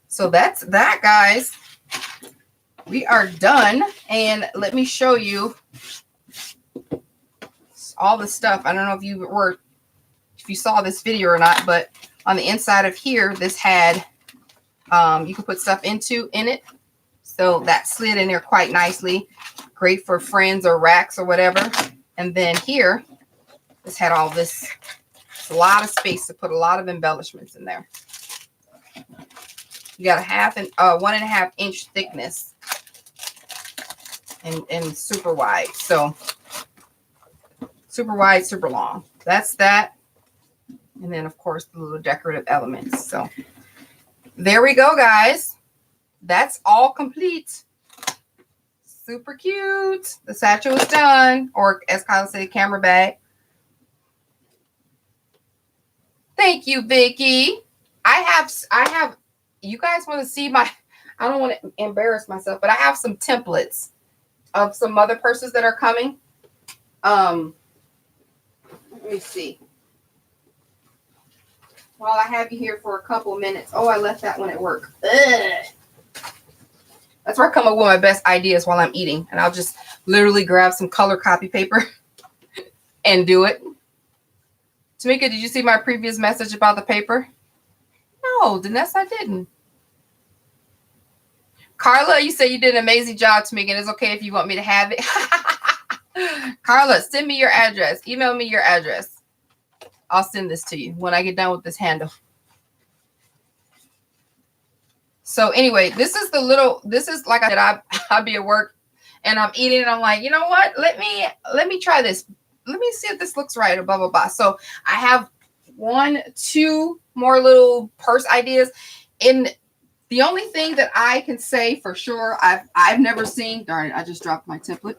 So that's that, guys. We are done. And let me show you all the stuff. I don't know if you saw this video or not, but on the inside of here, this had, you can put stuff in it. So that slid in there quite nicely. Great for friends or racks or whatever. And then here, this had all this. It's a lot of space to put a lot of embellishments in there. You got a 1.5 inch thickness and super wide. So super wide, super long. That's that. And then, of course, the little decorative elements. So there we go, guys. That's all complete. Super cute. The satchel is done. Or as Kyle said, camera bag. Thank you, Vicky. I have, you guys want to see I don't want to embarrass myself, but I have some templates of some other purses that are coming. Let me see. While I have you here for a couple minutes. Oh, I left that one at work. Ugh. That's where I come up with my best ideas while I'm eating. And I'll just literally grab some color copy paper and do it. Tamika, did you see my previous message about the paper? No, Danessa, I didn't. Carla, you said you did an amazing job, Tamika. It's okay if you want me to have it. Carla, send me your address. Email me your address. I'll send this to you when I get done with this handle. So anyway, this is like I said, I'll be at work and I'm eating and I'm like, you know what? Let me try this. Let me see if this looks right or blah, blah, blah. So I have 2 more little purse ideas. And the only thing that I can say for sure, I've never seen, darn it, I just dropped my template,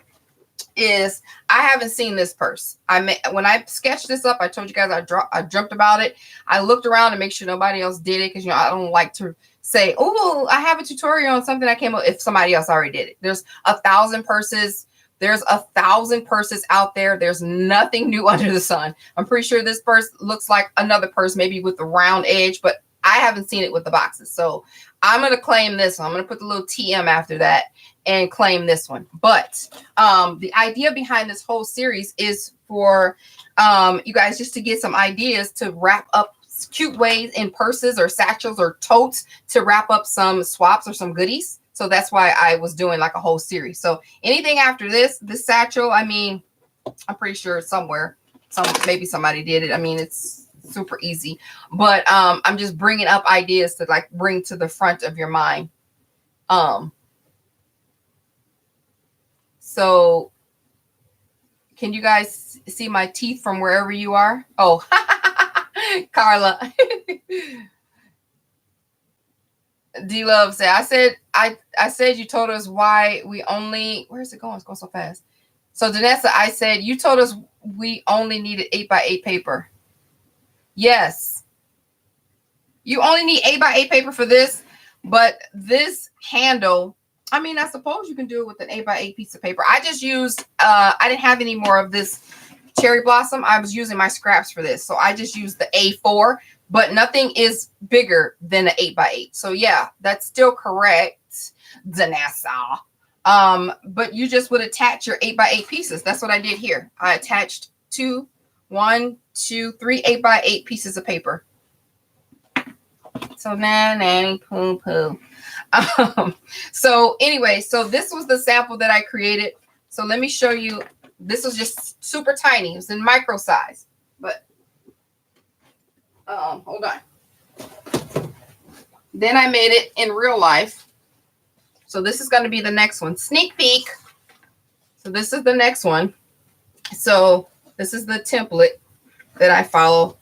is I haven't seen this purse. When I sketched this up, I told you guys I dreamt about it. I looked around to make sure nobody else did it because, you know, I don't like to say, oh, I have a tutorial on something I came up if somebody else already did it. There's 1,000 purses. There's 1,000 purses out there. There's nothing new under the sun. I'm pretty sure this purse looks like another purse, maybe with the round edge, but I haven't seen it with the boxes. So I'm going to claim this one. I'm going to put the little TM after that and claim this one. But the idea behind this whole series is for you guys just to get some ideas to wrap up cute ways in purses or satchels or totes to wrap up some swaps or some goodies. So that's why I was doing like a whole series. So anything after this satchel, I mean, I'm pretty sure somewhere, maybe somebody did it. I mean, it's super easy, but I'm just bringing up ideas to like bring to the front of your mind. So can you guys see my teeth from wherever you are? Oh, Carla. D-Love said, I said you told us why we only, where's it going? It's going so fast. So Danessa, I said, you told us we only needed 8x8 paper. Yes. You only need 8x8 paper for this, but this handle, I mean, I suppose you can do it with an 8x8 piece of paper. I just used, I didn't have any more of this cherry blossom. I was using my scraps for this. So I just used the A4, but nothing is bigger than an 8x8. So yeah, that's still correct, Danessa. But you just would attach your 8x8 pieces. That's what I did here. I attached 3 8x8 pieces of paper. So nanny poo poo. So anyway, so this was the sample that I created. So let me show you. This was just super tiny. It was in micro size, but hold on. Then I made it in real life. So this is going to be the next one. Sneak peek. So this is the next one. So this is the template that I follow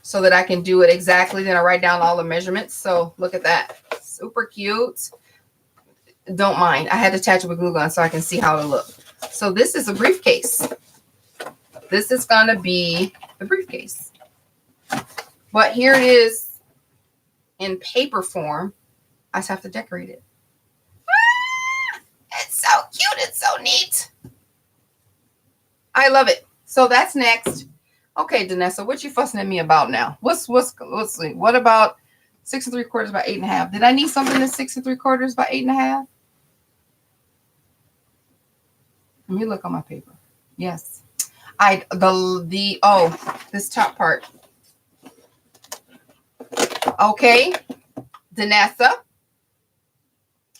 so that I can do it exactly. Then I write down all the measurements. So look at that. Super cute. Don't mind. I had to attach it with glue gun so I can see how it looks. So this is a briefcase. This is going to be the briefcase. But here it is in paper form. I just have to decorate it. Ah, it's so cute. It's so neat. I love it. So that's next. Okay, Danessa, what you fussing at me about now? Let's see. What about 6 3/4 by 8 1/2? Did I need something that's 6 3/4 by 8 1/2? Let me look on my paper. Yes. This top part. Okay, Danessa.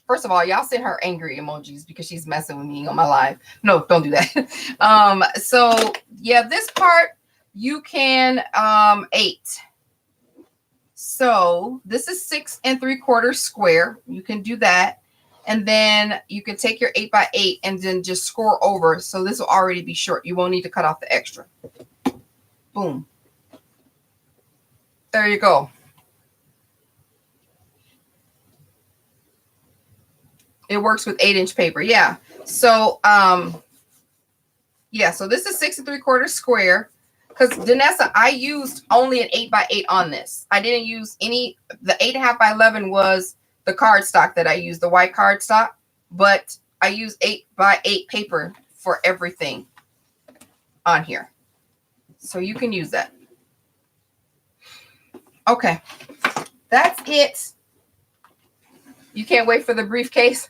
First of all, y'all send her angry emojis because she's messing with me on my live. No, don't do that. So yeah, this part you can 8. So this is 6 3/4 square. You can do that. And then you can take your 8x8 and then just score over. So this will already be short. You won't need to cut off the extra. Boom. There you go. It works with 8-inch paper. Yeah. So, yeah. So this is 6 3/4 square. Because Danessa, I used only an 8x8 on this. I didn't use any. The 8 1/2 by 11 was the cardstock that I used, the white cardstock, but I use 8x8 paper for everything on here. So you can use that. Okay. That's it. You can't wait for the briefcase.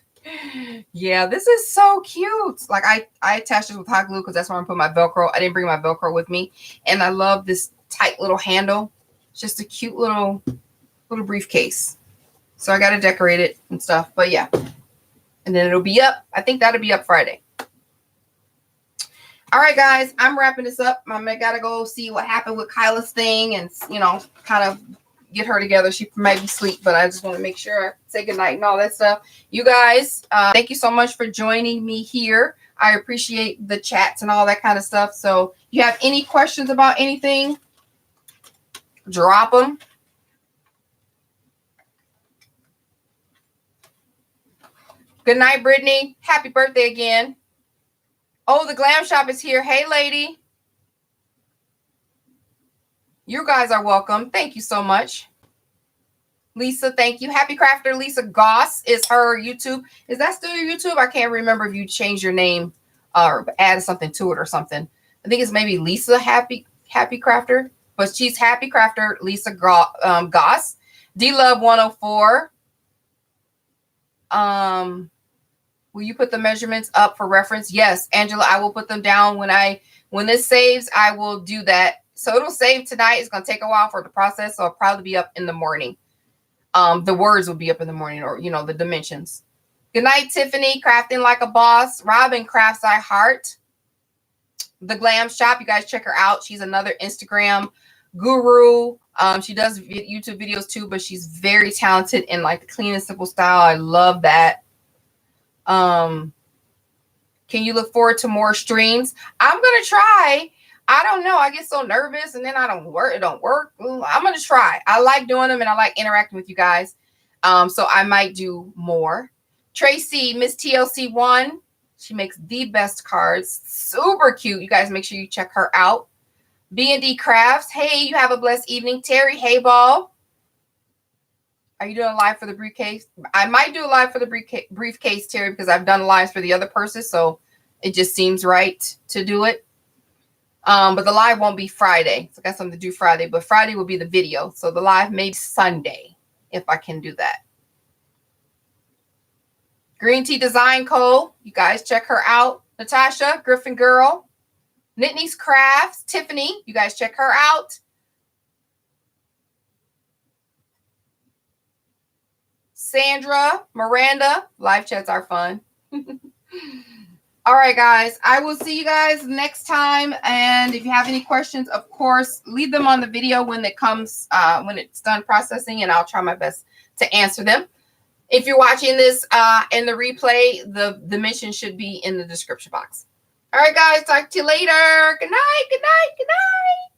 Yeah, this is so cute. Like I attached it with hot glue because that's where I'm putting my Velcro. I didn't bring my Velcro with me. And I love this tight little handle. It's just a cute little briefcase. So I got to decorate it and stuff. But yeah, And then it'll be up. I think that'll be up Friday. All right, guys, I'm wrapping this up. I gotta go see what happened with Kyla's thing and, you know, kind of get her together. She might be asleep, but I just want to make sure I say goodnight and all that stuff. You guys, thank you so much for joining me here. I appreciate the chats and all that kind of stuff. So if you have any questions about anything, drop them. Good night, Brittany. Happy birthday again. Oh, the glam shop is here. Hey, lady. You guys are welcome. Thank you so much. Lisa, thank you. Happy Crafter Lisa Goss is her YouTube. Is that still your YouTube? I can't remember if you changed your name or added something to it or something. I think it's maybe Lisa Happy Crafter, but she's Happy Crafter Lisa Goss. D-Love 104. Will you put the measurements up for reference? Yes, Angela, I will put them down when this saves. I will do that. So it'll save tonight. It's going to take a while for the process. So it'll probably be up in the morning. The words will be up in the morning, or, you know, the dimensions. Good night, Tiffany. Crafting like a boss. Robin Crafts I Heart. The Glam Shop. You guys check her out. She's another Instagram guru. She does YouTube videos too, but she's very talented in like the clean and simple style. I love that. Can you look forward to more streams? I'm going to try. I don't know. I get so nervous and then it don't work. I'm going to try. I like doing them and I like interacting with you guys. So I might do more. Tracy, Miss TLC1. She makes the best cards. Super cute. You guys make sure you check her out. B&D Crafts. Hey, you have a blessed evening. Terry Hayball. Are you doing a live for the briefcase? I might do a live for the briefcase, Terry, because I've done lives for the other purses. So it just seems right to do it. But the live won't be Friday. So I got something to do Friday. But Friday will be the video. So the live may be Sunday if I can do that. Green Tea Design Co. You guys check her out. Natasha, Griffin Girl. Nittany's Crafts. Tiffany. You guys check her out. Sandra, Miranda. Live chats are fun. All right, guys. I will see you guys next time. And if you have any questions, of course, leave them on the video when it comes, when it's done processing, and I'll try my best to answer them. If you're watching this in the replay, the dimension should be in the description box. All right, guys. Talk to you later. Good night. Good night. Good night.